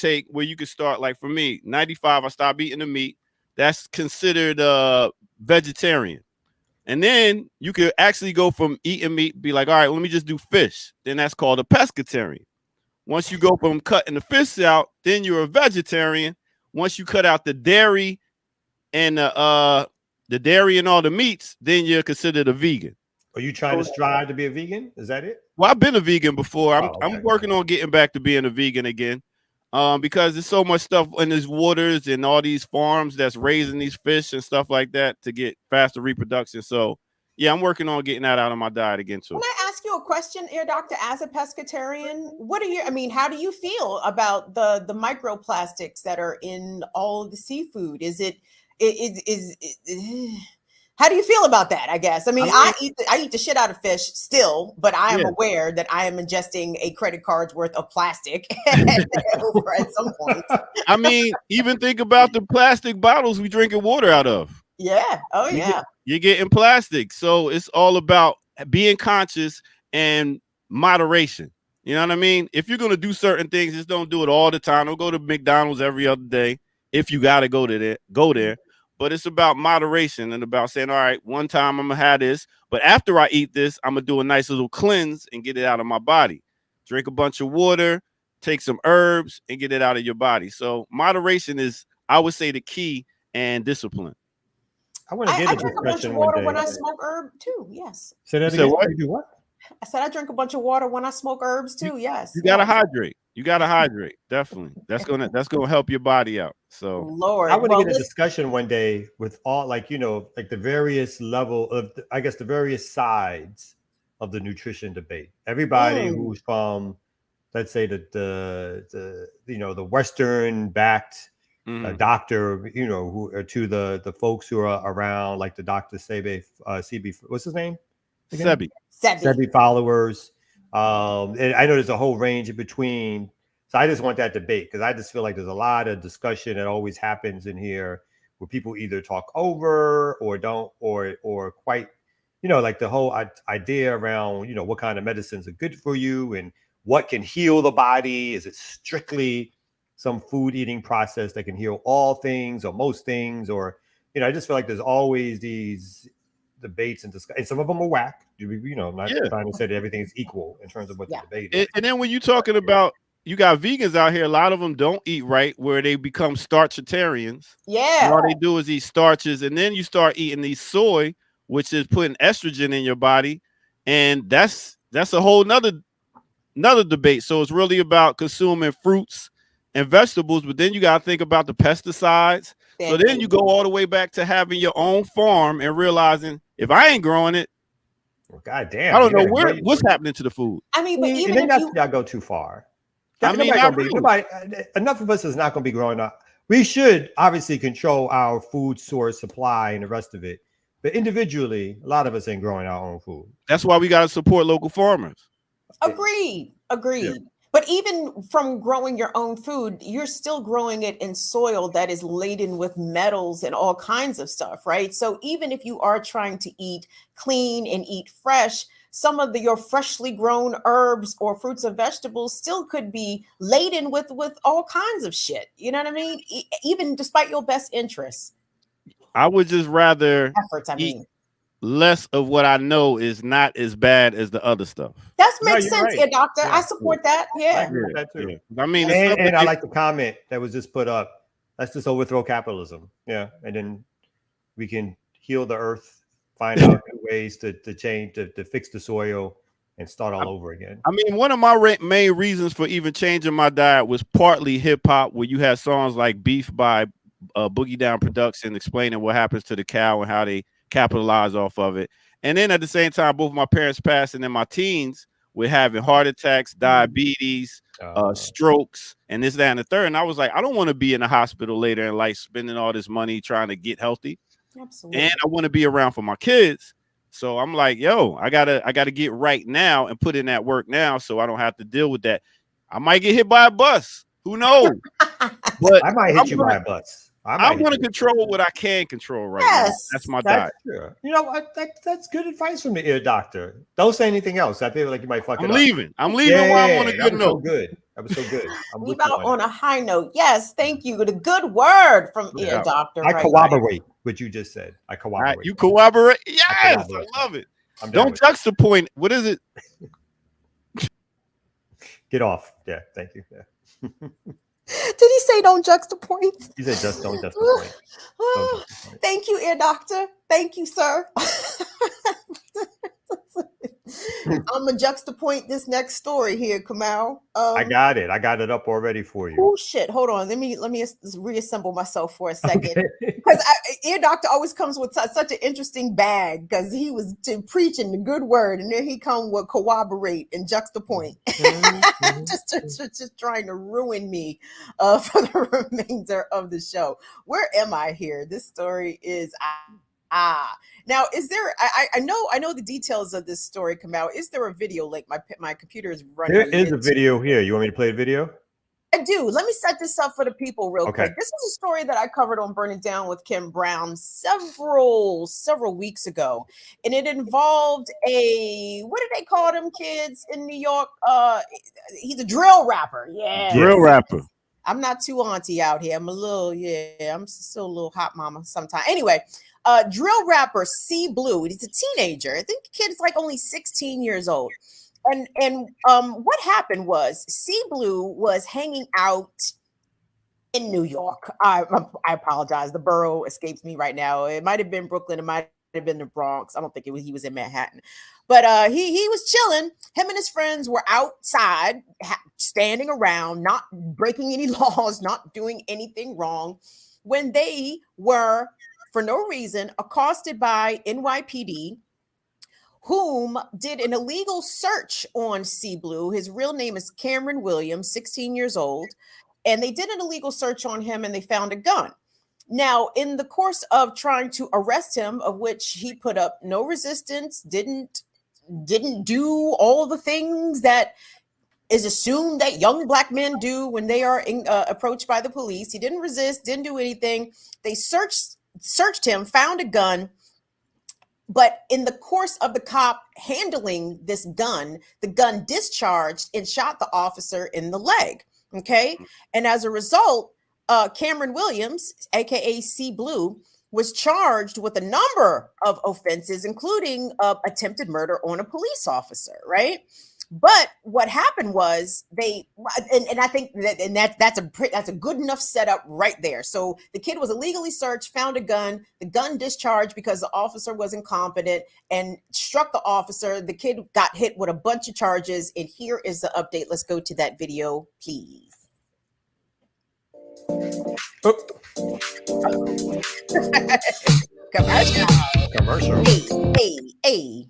start. Like for me, 95, I stopped eating the meat. That's considered vegetarian. And then you could actually go from eating meat, be like, all right, let me just do fish. Then that's called a pescatarian. Once you go from cutting the fish out, then you're a vegetarian. Once you cut out the dairy and all the meats, then you're considered a vegan. Are you trying to strive to be a vegan? Is that it? Well, I've been a vegan before. Okay. I'm working on getting back to being a vegan again. Because there's so much stuff in these waters and all these farms that's raising these fish and stuff like that to get faster reproduction. So yeah, I'm working on getting that out of my diet again too. Can I ask you a question, Ear Doctor? As a pescatarian, how do you feel about the microplastics that are in all of the seafood? How do you feel about that? I guess. I eat the shit out of fish still, but I am aware that I am ingesting a credit card's worth of plastic over at some point. Even think about the plastic bottles we drinking water out of. Yeah. Oh, yeah. You're getting plastic. So it's all about being conscious and moderation. You know what I mean? If you're going to do certain things, just don't do it all the time. Don't go to McDonald's every other day. If you got to go there. But it's about moderation and about saying, all right, one time I'm going to have this. But after I eat this, I'm going to do a nice little cleanse and get it out of my body. Drink a bunch of water, take some herbs and get it out of your body. So moderation is, I would say, the key, and discipline. I want to get I drink a bunch of water when I smoke herb too. Yes. Say that again. What? You do what? I said I drink a bunch of water when I smoke herbs too. Yes. You gotta hydrate. You gotta hydrate. Definitely. That's gonna help your body out. So Lord, I want to get a discussion one day with all like the various level of the various sides of the nutrition debate. Everybody who's from, let's say the Western backed doctor, who to the folks who are around, like the Dr. Sebi, what's his name? Sebi followers. And I know there's a whole range in between. So I just want that debate, because I just feel like there's a lot of discussion that always happens in here where people either talk over or don't, or quite, like the whole idea around, what kind of medicines are good for you and what can heal the body. Is it strictly some food eating process that can heal all things or most things? Or, I just feel like there's always these debates and discussion, and some of them are whack. I'm not trying to say that everything is equal in terms of what the debate is. And then when you're talking about, you got vegans out here, a lot of them don't eat right, where they become starchitarians. Yeah. And all they do is eat starches, and then you start eating these soy, which is putting estrogen in your body, and that's a whole nother debate. So it's really about consuming fruits and vegetables, but then you got to think about the pesticides. So then you go all the way back to having your own farm and realizing, if I ain't growing it, well, God damn, I don't know what's happening to the food. But even if y'all go too far. Enough of us is not going to be growing up. We should obviously control our food source supply and the rest of it, but individually, a lot of us ain't growing our own food. That's why we got to support local farmers. Agreed. Yeah. But even from growing your own food, you're still growing it in soil that is laden with metals and all kinds of stuff, right? So even if you are trying to eat clean and eat fresh, some of your freshly grown herbs or fruits and vegetables still could be laden with all kinds of shit. You know what I mean? Even despite your best interests. I would just rather eat less of what I know is not as bad as the other stuff. That makes sense, right. Doctor. Yeah. I support that. Yeah. I agree with that too. Yeah. I mean, and I like the comment that was just put up. Let's just overthrow capitalism. Yeah. And then we can heal the earth, find out new ways to change, to fix the soil and start all over again. I mean, one of my main reasons for even changing my diet was partly hip hop, where you had songs like Beef by Boogie Down Production explaining what happens to the cow and how they capitalize off of it. And then at the same time, both my parents passed, and in my teens, we're having heart attacks, diabetes, strokes, and this, that, and the third. And I was like, I don't want to be in the hospital later in life spending all this money trying to get healthy. Absolutely. And I want to be around for my kids. So I'm like, yo, I gotta get right now and put in that work now, so I don't have to deal with that. I might get hit by a bus. Who knows? But I might hit you by a bus. I want to control what I can control right now. That's my diet. You know what? That's good advice from the ear doctor. Don't say anything else. I feel like you might fuck it up. I'm leaving while I'm on a good note. That was so good. Leave out on a high note. Yes, thank you. The good word from ear doctor. I corroborate what you just said. I corroborate. You corroborate? Yes, I love it. Don't juxtapoint. What is it? Get off. Yeah, thank you. Yeah. Did he say don't juxtapoint? He said just don't juxtapoint. Thank you, ear doctor. Thank you, sir. I'm gonna juxtapoint this next story here, Kamal. I got it. I got it up already for you. Oh shit! Hold on. Let me reassemble myself for a second. Because ear doctor always comes with such an interesting bag because he was preaching the good word, and then he come with corroborate and juxtapoint, just trying to ruin me for the remainder of the show. Where am I here? This story is now, is there? I know the details of this story come out. Is there a video link? My computer is running. There is a video here. You want me to play the video? I do. Let me set this up for the people real quick. This is a story that I covered on Burn It Down with Kim Brown several weeks ago, and it involved what did they call them kids in New York? He's a drill rapper. Yeah, drill rapper. I'm not too auntie out here. I'm I'm still a little hot mama sometimes. Anyway. Drill rapper C Blue. He's a teenager. I think the kid is like only 16 years old. And what happened was C Blue was hanging out in New York. I apologize. The borough escapes me right now. It might have been Brooklyn. It might have been the Bronx. I don't think he was in Manhattan. But he was chilling. Him and his friends were outside, standing around, not breaking any laws, not doing anything wrong, when they were, for no reason, accosted by NYPD, whom did an illegal search on C Blue. His real name is Cameron Williams, 16 years old. And they did an illegal search on him and they found a gun. Now, in the course of trying to arrest him, of which he put up no resistance, didn't do all the things that is assumed that young Black men do when they are approached by the police. He didn't resist, didn't do anything. They searched him, found a gun, but in the course of the cop handling this gun, the gun discharged and shot the officer in the leg. Okay. And as a result, Cameron Williams, aka C Blue, was charged with a number of offenses, including attempted murder on a police officer, right? But what happened was I think that's a good enough setup right there. So the kid was illegally searched, found a gun, the gun discharged because the officer was incompetent and struck the officer. The kid got hit with a bunch of charges, and here is the update. Let's go to that video, please. Commercial. Hey.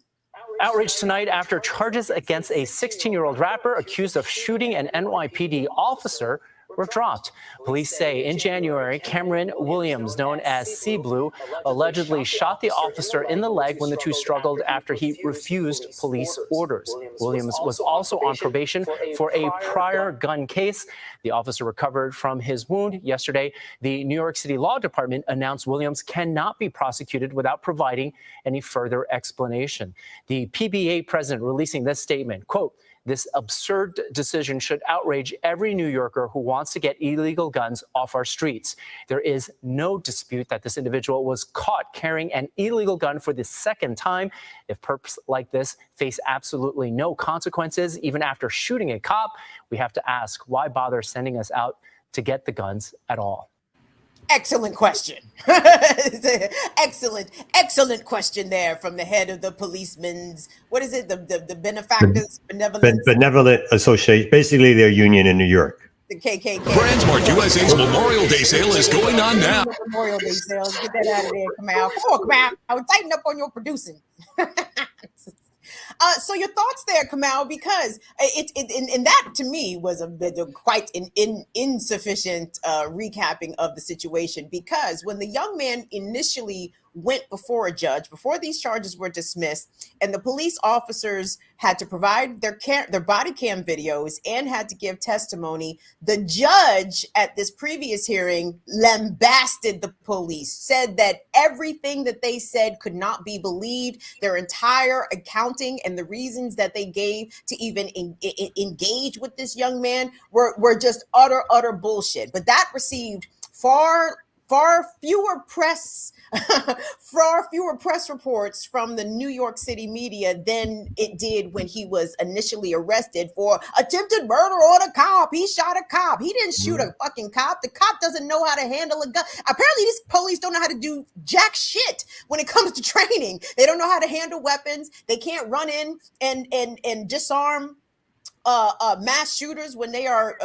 Outrage tonight after charges against a 16-year-old rapper accused of shooting an NYPD officer were dropped. Police say in January, Cameron Williams, known as C Blue, allegedly shot the officer in the leg when the two struggled after he refused police orders. Williams was also on probation for a prior gun case. The officer recovered from his wound yesterday. The New York City Law Department announced Williams cannot be prosecuted without providing any further explanation. The PBA president releasing this statement, quote, "This absurd decision should outrage every New Yorker who wants to get illegal guns off our streets. There is no dispute that this individual was caught carrying an illegal gun for the second time. If perps like this face absolutely no consequences, even after shooting a cop, we have to ask, why bother sending us out to get the guns at all?" Excellent question. Excellent question there from the head of the policemen's, what is it? The benefactors, benevolent association, basically their union in New York. The KKK. Brandsmart USA's Memorial Day sale is going on now. Memorial Day sale. Get that out of there, Kamal. Come on, Kamal. I would tighten up on your producing. So your thoughts there, Kamal, because and that to me was quite an insufficient recapping of the situation, because when the young man initially went before a judge, before these charges were dismissed, and the police officers had to provide their body cam videos and had to give testimony. The judge at this previous hearing lambasted the police, said that everything that they said could not be believed. Their entire accounting and the reasons that they gave to even engage with this young man were just utter bullshit. But that received far fewer press reports from the New York City media than it did when he was initially arrested for attempted murder on a cop. He shot a cop. He didn't shoot a fucking cop. The cop doesn't know how to handle a gun. Apparently, these police don't know how to do jack shit when it comes to training. They don't know how to handle weapons. They can't run in and disarm mass shooters when they are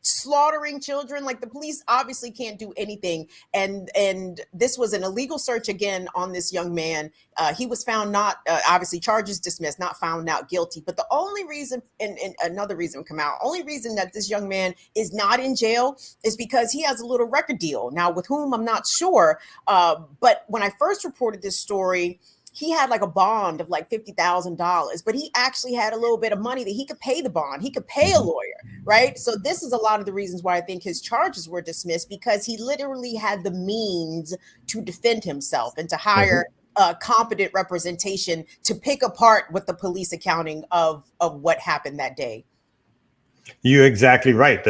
slaughtering children. Like, the police obviously can't do anything. And this was an illegal search again on this young man. He was found not, obviously charges dismissed, not found not guilty. But the only reason, and another reason come out, only reason that this young man is not in jail is because he has a little record deal. Now, with whom, I'm not sure. But when I first reported this story, he had like a bond of like $50,000, but he actually had a little bit of money that he could pay the bond. He could pay a lawyer, right? So this is a lot of the reasons why I think his charges were dismissed, because he literally had the means to defend himself and to hire competent representation to pick apart what the police accounting of what happened that day. You're exactly right.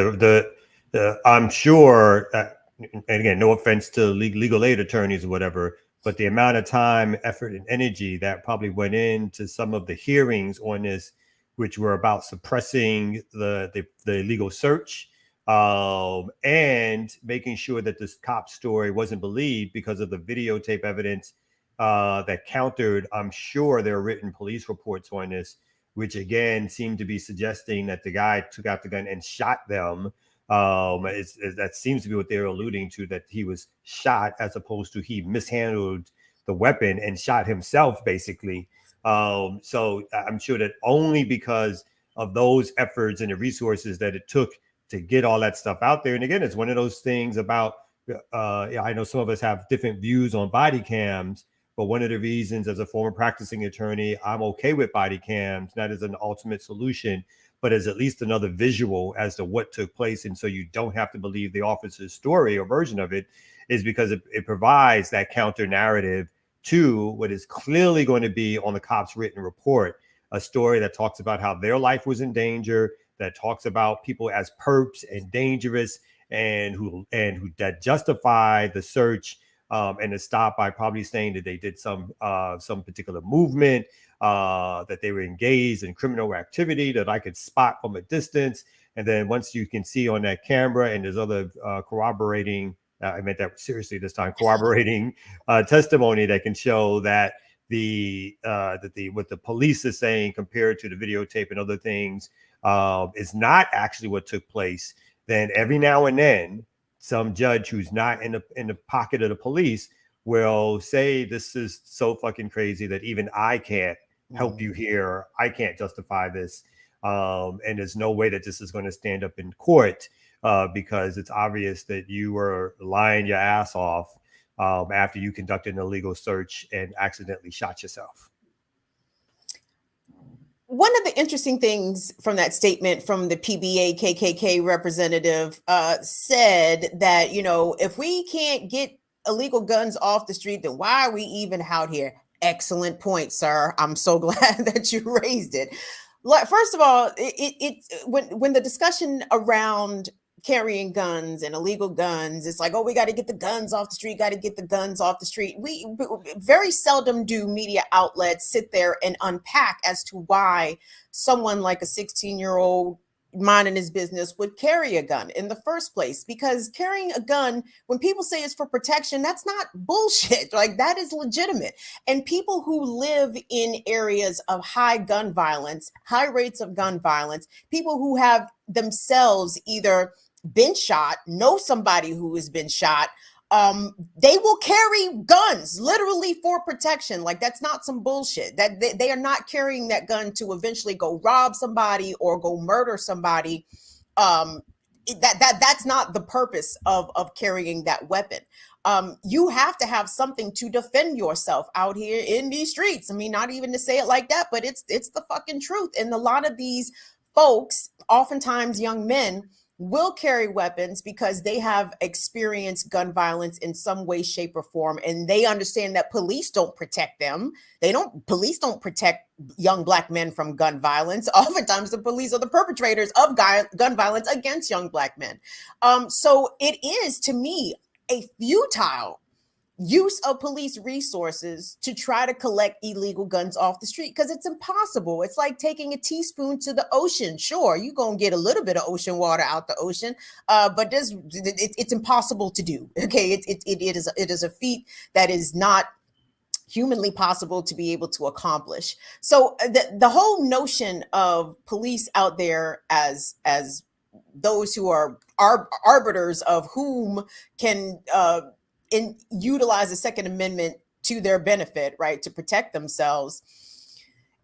I'm sure, and again, no offense to legal aid attorneys or whatever, but the amount of time, effort, and energy that probably went into some of the hearings on this, which were about suppressing the illegal search and making sure that this cop story wasn't believed because of the videotape evidence that countered, I'm sure, there are written police reports on this, which again seemed to be suggesting that the guy took out the gun and shot them. That seems to be what they're alluding to, that he was shot as opposed to he mishandled the weapon and shot himself, basically. So I'm sure that only because of those efforts and the resources that it took to get all that stuff out there. And again, it's one of those things about, I know some of us have different views on body cams, but one of the reasons, as a former practicing attorney, I'm okay with body cams, not as an ultimate solution, but as at least another visual as to what took place. And so you don't have to believe the officer's story or version of it, is because it provides that counter narrative to what is clearly going to be on the cop's written report, a story that talks about how their life was in danger, that talks about people as perps and dangerous, and who that justify the search and the stop by probably saying that they did some particular movement, that they were engaged in criminal activity that I could spot from a distance. And then once you can see on that camera, and there's other corroborating, I meant that seriously this time, corroborating testimony that can show that what the police is saying compared to the videotape and other things is not actually what took place, then every now and then some judge who's not in the pocket of the police will say, this is so fucking crazy that even I can't help you here. I can't justify this. And there's no way that this is going to stand up in court because it's obvious that you were lying your ass off after you conducted an illegal search and accidentally shot yourself. One of the interesting things from that statement from the PBA KKK representative said that, if we can't get illegal guns off the street, then why are we even out here? Excellent point, sir. I'm so glad that you raised it. First of all, when the discussion around carrying guns and illegal guns, it's like, oh, we got to get the guns off the street, We very seldom do media outlets sit there and unpack as to why someone like a 16-year-old minding his business would carry a gun in the first place. Because carrying a gun, when people say it's for protection, that's not bullshit. Like, that is legitimate. And people who live in areas of high gun violence, high rates of gun violence, people who have themselves either been shot, know somebody who has been shot, they will carry guns literally for protection. Like, that's not some bullshit. That they are not carrying that gun to eventually go rob somebody or go murder somebody. That's not the purpose of carrying that weapon. you have to have something to defend yourself out here in these streets. I mean, not even to say it like that, but it's the fucking truth. And a lot of these folks, oftentimes young men, will carry weapons because they have experienced gun violence in some way, shape, or form, and they understand that police don't protect them. Police don't protect young Black men from gun violence. Oftentimes the police are the perpetrators of gun violence against young Black men. So it is, to me, a futile use of police resources to try to collect illegal guns off the street, because it's impossible. It's like taking a teaspoon to the ocean. Sure, you're gonna get a little bit of ocean water out the ocean, but it's impossible to do. Okay, it is a feat that is not humanly possible to be able to accomplish. So the whole notion of police out there as those who are arbiters of whom can utilize the Second Amendment to their benefit, right, to protect themselves,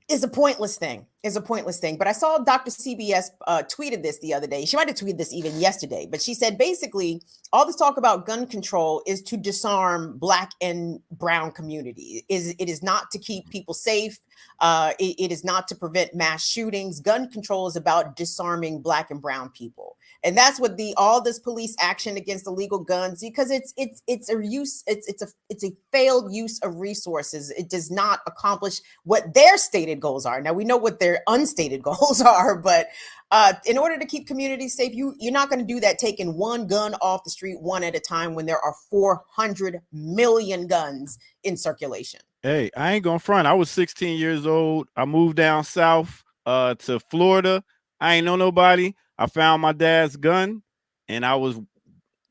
is a pointless thing. But I saw Dr. CBS tweeted this the other day. She might have tweeted this even yesterday, but she said basically all this talk about gun control is to disarm Black and brown community. It is not to keep people safe. It is not to prevent mass shootings. Gun control is about disarming Black and brown people. And that's what all this police action against illegal guns, because it's a failed use of resources. It does not accomplish what their stated goals are. Now we know what their unstated goals are, but in order to keep communities safe, you're not going to do that taking one gun off the street one at a time when there are 400 million guns in circulation. Hey, I ain't gonna front. I was 16 years old. I moved down south to Florida. I ain't know nobody. I found my dad's gun and I was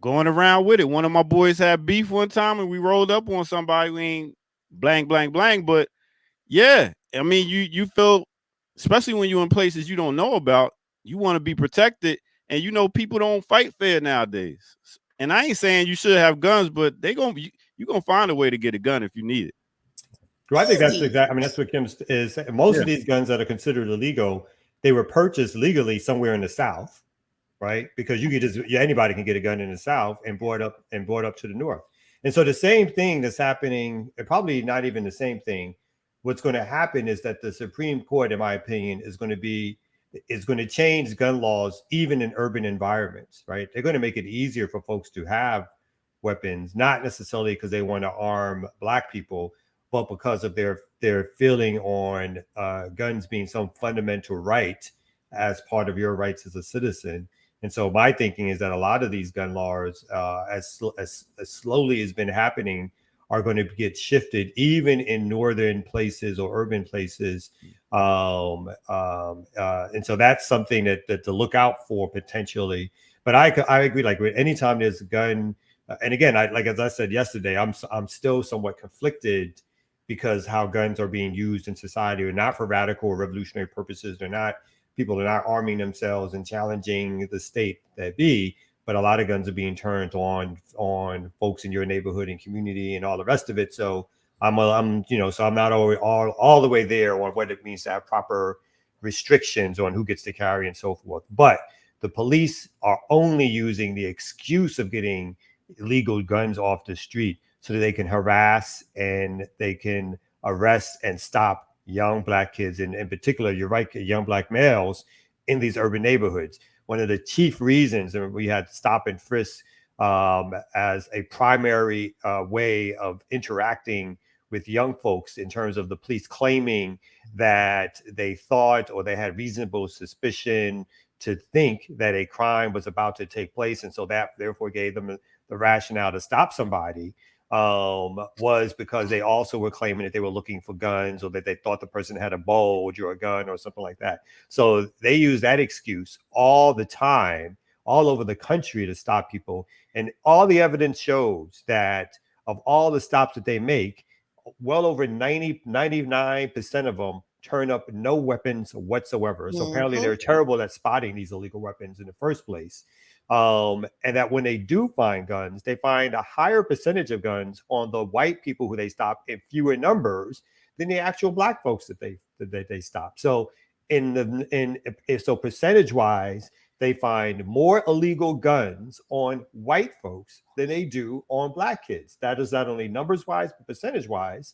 going around with it. One of my boys had beef one time and we rolled up on somebody. We ain't blank, but yeah, I mean, you feel, especially when you're in places you don't know about, you want to be protected, and you know people don't fight fair nowadays. And I ain't saying you should have guns, but you're gonna find a way to get a gun if you need it. Well, I think that's exactly. I mean, that's what Kim is. Most of these guns that are considered illegal, they were purchased legally somewhere in the South, right? Because you could anybody can get a gun in the South and brought up to the North. And so the same thing that's happening, probably not even the same thing. What's going to happen is that the Supreme Court, in my opinion, is going to change gun laws even in urban environments, right? They're going to make it easier for folks to have weapons, not necessarily because they want to arm Black people, but because of their feeling on guns being some fundamental right as part of your rights as a citizen. And so my thinking is that a lot of these gun laws, as slowly has been happening, are going to get shifted even in northern places or urban places. And so that's something that to look out for potentially. But I agree, like anytime there's a gun, and again, as I said yesterday, I'm still somewhat conflicted because how guns are being used in society are not for radical or revolutionary purposes. People are not arming themselves and challenging the state that be, but a lot of guns are being turned on folks in your neighborhood and community and all the rest of it. So I'm not all the way there on what it means to have proper restrictions on who gets to carry and so forth. But the police are only using the excuse of getting illegal guns off the street so that they can harass and they can arrest and stop young Black kids, and in particular, you're right, young Black males in these urban neighborhoods. One of the chief reasons that we had stop and frisk as a primary way of interacting with young folks in terms of the police claiming that they thought or they had reasonable suspicion to think that a crime was about to take place. And so that therefore gave them the rationale to stop somebody. Was because they also were claiming that they were looking for guns or that they thought the person had a bulge or a gun or something like that. So they use that excuse all the time, all over the country to stop people. And all the evidence shows that of all the stops that they make, well over 99% of them turn up no weapons whatsoever. So apparently they're terrible at spotting these illegal weapons in the first place. And that when they do find guns, they find a higher percentage of guns on the white people who they stop in fewer numbers than the actual Black folks that they stop. So so percentage wise, they find more illegal guns on white folks than they do on black kids. That is not only numbers wise, but percentage wise.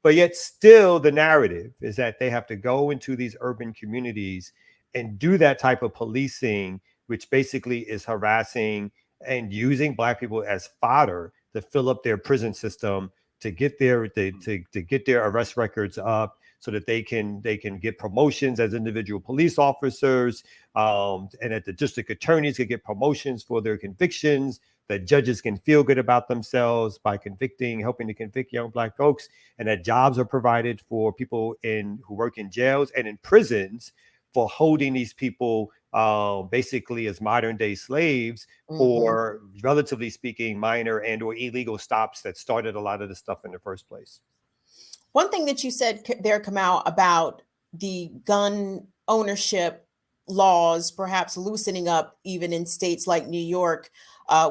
But yet still the narrative is that they have to go into these urban communities and do that type of policing, which basically is harassing and using black people as fodder to fill up their prison system, to get their to get their arrest records up, so that they can get promotions as individual police officers, and that the district attorneys can get promotions for their convictions, that judges can feel good about themselves by helping to convict young black folks, and that jobs are provided for people who work in jails and in prisons for holding these people basically as modern day slaves for, relatively speaking, minor and or illegal stops that started a lot of this stuff in the first place. One thing that you said there, Kamau, about the gun ownership laws perhaps loosening up even in states like New York,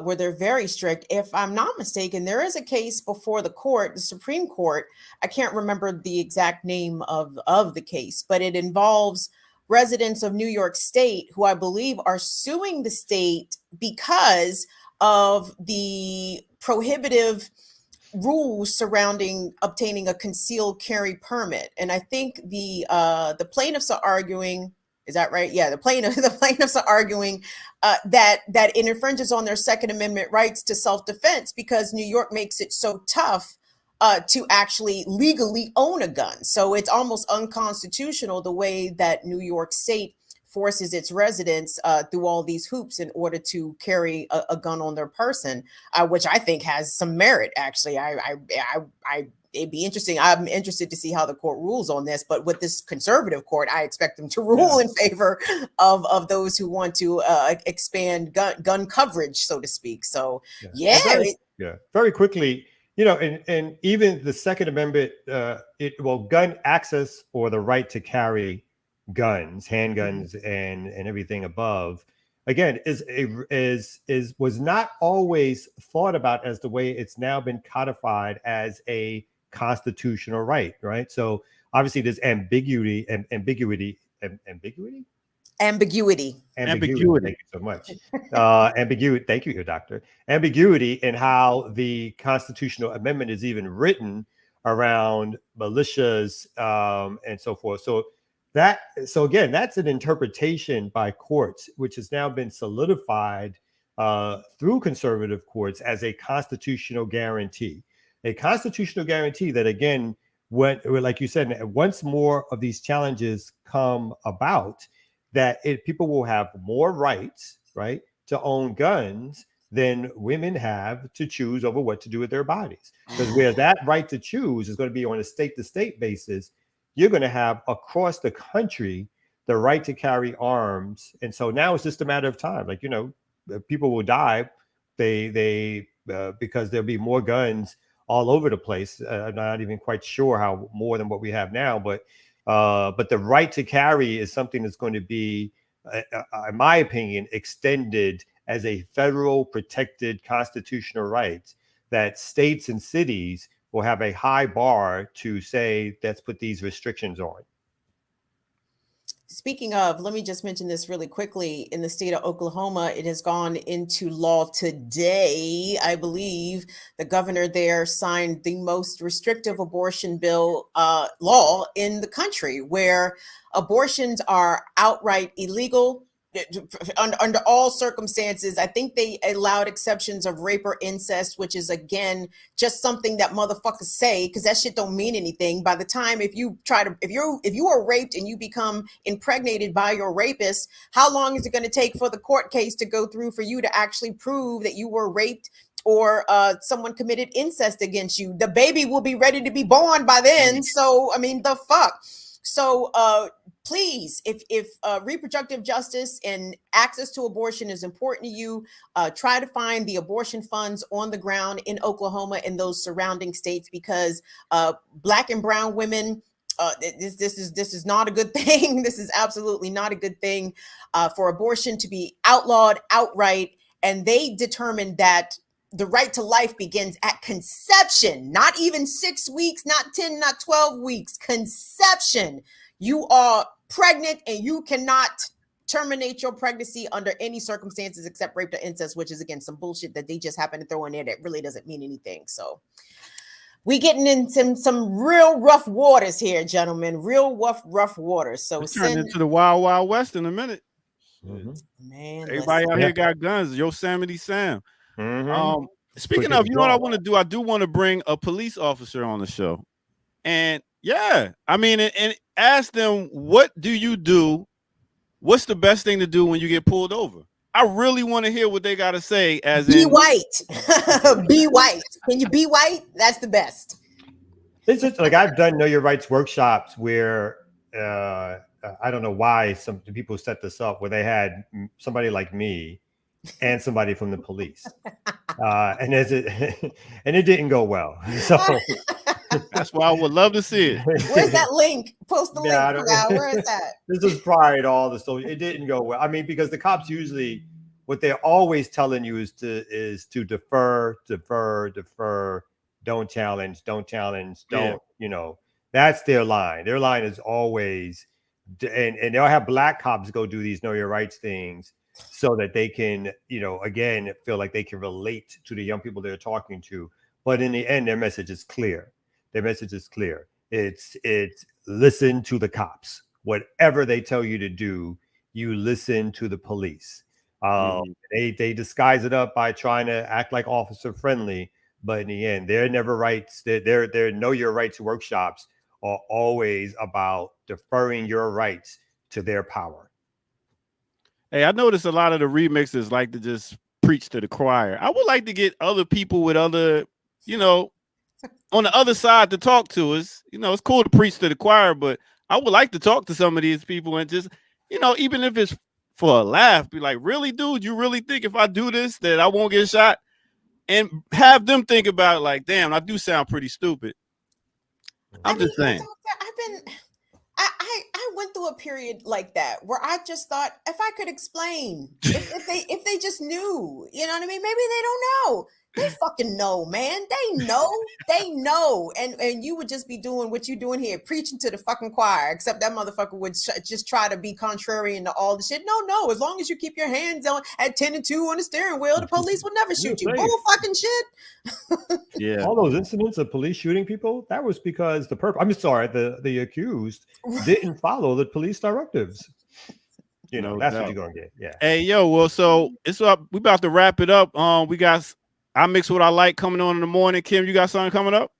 where they're very strict. If I'm not mistaken, there is a case before the court, the Supreme Court. I can't remember the exact name of the case, but it involves residents of New York State who I believe are suing the state because of the prohibitive rules surrounding obtaining a concealed carry permit. And I think the plaintiffs are arguing, is that right? Yeah, the plaintiffs are arguing that it infringes on their Second Amendment rights to self-defense because New York makes it so tough to actually legally own a gun. So it's almost unconstitutional the way that New York State forces its residents through all these hoops in order to carry a gun on their person, which I think has some merit. Actually, it'd be interesting. I'm interested to see how the court rules on this. But with this conservative court, I expect them to rule in favor of those who want to expand gun coverage, so to speak. So very quickly. And even the Second Amendment, gun access or the right to carry guns, handguns, and everything above, again, was not always thought about as the way it's now been codified as a constitutional right, right? So obviously there's ambiguity. Thank you so much. Ambiguity. Thank you, doctor. Ambiguity in how the constitutional amendment is even written around militias and so forth. So again, that's an interpretation by courts, which has now been solidified through conservative courts as a constitutional guarantee. A constitutional guarantee that, again, like you said, once more of these challenges come about, that people will have more rights, right, to own guns than women have to choose over what to do with their bodies. Because where that right to choose is going to be on a state-to-state basis, you're going to have across the country the right to carry arms. And so now it's just a matter of time. Like, people will die because there'll be more guns all over the place. I'm not even quite sure how more than what we have now, but the right to carry is something that's going to be, in my opinion, extended as a federal protected constitutional right that states and cities will have a high bar to say, let's put these restrictions on. Speaking of, let me just mention this really quickly. In the state of Oklahoma, it has gone into law today. I believe the governor there signed the most restrictive abortion bill law in the country, where abortions are outright illegal. Under all circumstances. I think they allowed exceptions of rape or incest, which is, again, just something that motherfuckers say, because that shit don't mean anything. By the time if you are raped and you become impregnated by your rapist, how long is it going to take for the court case to go through for you to actually prove that you were raped or someone committed incest against you? The baby will be ready to be born by then. So, I mean, the fuck. So please, if reproductive justice and access to abortion is important to you, try to find the abortion funds on the ground in Oklahoma and those surrounding states, because Black and brown women, this is not a good thing. This is absolutely not a good thing for abortion to be outlawed outright. And they determined that the right to life begins at conception, not even 6 weeks, not 10, not 12 weeks, conception. You are pregnant and you cannot terminate your pregnancy under any circumstances except rape or incest, which is again some bullshit that they just happen to throw in there that really doesn't mean anything. So we getting into some real rough waters here, gentlemen. Real rough waters. So it's turning into the Wild Wild West in a minute. Man, everybody out here got guns. Yosemite Sam. Speaking Push of, it you know what I raw. want to do? I do want to bring a police officer on the show. And yeah, I mean, and ask them, what do you do? What's the best thing to do when you get pulled over? I really want to hear what they got to say. As be in, white. Be white. Can you be white? That's the best. It's just like I've done Know Your Rights workshops where I don't know why some people set this up where they had somebody like me and somebody from the police, and it didn't go well. So that's why I would love to see it. Where's that link? Post the link. Where is that? This is prior to all the story. It didn't go well. I mean, because the cops usually, what they're always telling you is to defer, don't challenge, don't, you know, that's their line. Their line is always, and they'll have black cops go do these Know Your Rights things so that they can, you know, again, feel like they can relate to the young people they're talking to. But in the end, their message is clear. It's listen to the cops. Whatever they tell you to do, you listen to the police. They disguise it up by trying to act like officer friendly, but in the end, their never rights. Their Know Your Rights workshops are always about deferring your rights to their power. Hey, I noticed a lot of the remixers like to just preach to the choir. I would like to get other people with other, you know, on the other side to talk to us. You know, it's cool to preach to the choir, but I would like to talk to some of these people and just, you know, even if it's for a laugh, be like, really, dude, you really think if I do this that I won't get shot? And have them think about it like, damn, I do sound pretty stupid. I'm just saying. I went through a period like that where I just thought, if I could explain, if they just knew, you know what I mean? Maybe they don't know. They fucking know, man. They know. And you would just be doing what you're doing here, preaching to the fucking choir, except that motherfucker would just try to be contrarian to all the shit. No. As long as you keep your hands on at 10 and 2 on the steering wheel, the police will never shoot you. Bull fucking shit. Yeah. All those incidents of police shooting people, that was because the accused didn't follow the police directives. You know, that's what you're gonna get. Yeah. Hey, yo, well, so it's up. We about to wrap it up. We got I Mix What I Like coming on in the morning. Kim, you got something coming up?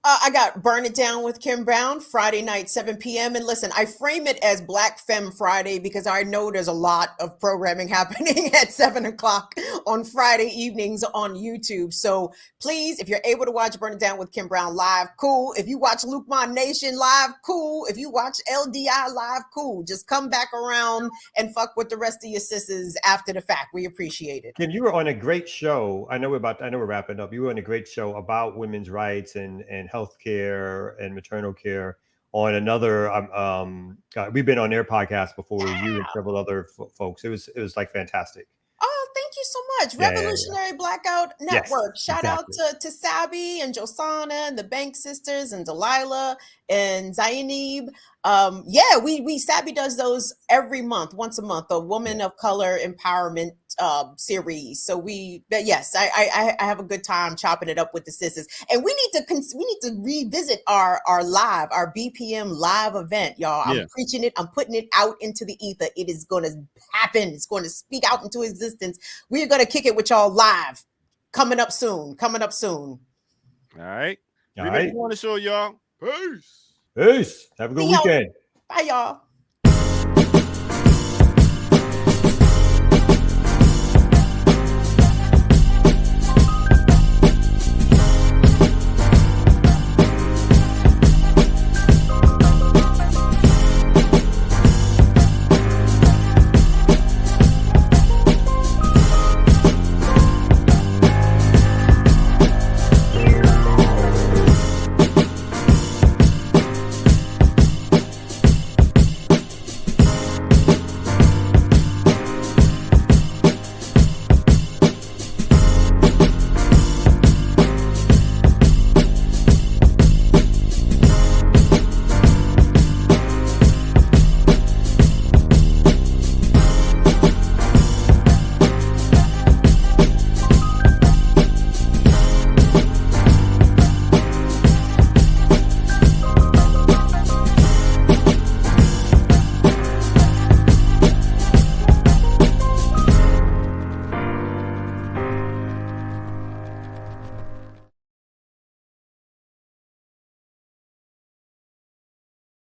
I got Burn It Down with Kim Brown, Friday night, 7 p.m. And listen, I frame it as Black Femme Friday because I know there's a lot of programming happening at 7 o'clock on Friday evenings on YouTube. So please, if you're able to watch Burn It Down with Kim Brown live, cool. If you watch Luke Mon Nation live, cool. If you watch LDI live, cool. Just come back around and fuck with the rest of your sisters after the fact. We appreciate it. Kim, you were on a great show. I know we're wrapping up. You were on a great show about women's rights and healthcare and maternal care on another. We've been on their podcast before with you and several other folks. It was like fantastic. Oh, thank you so much. Revolutionary Blackout Network. Shout out to Sabi and Josana and the Bank Sisters and Delilah and Zainab. Sabi does those every month, once a month, a woman of color empowerment series. So I have a good time chopping it up with the sisters. And we need to revisit our BPM live event, y'all. I'm preaching it. I'm putting it out into the ether. It is going to happen. It's going to speak out into existence. We're going to kick it with y'all live. Coming up soon. All right. All right. Want to show y'all. Peace. Have a good weekend. Bye, y'all.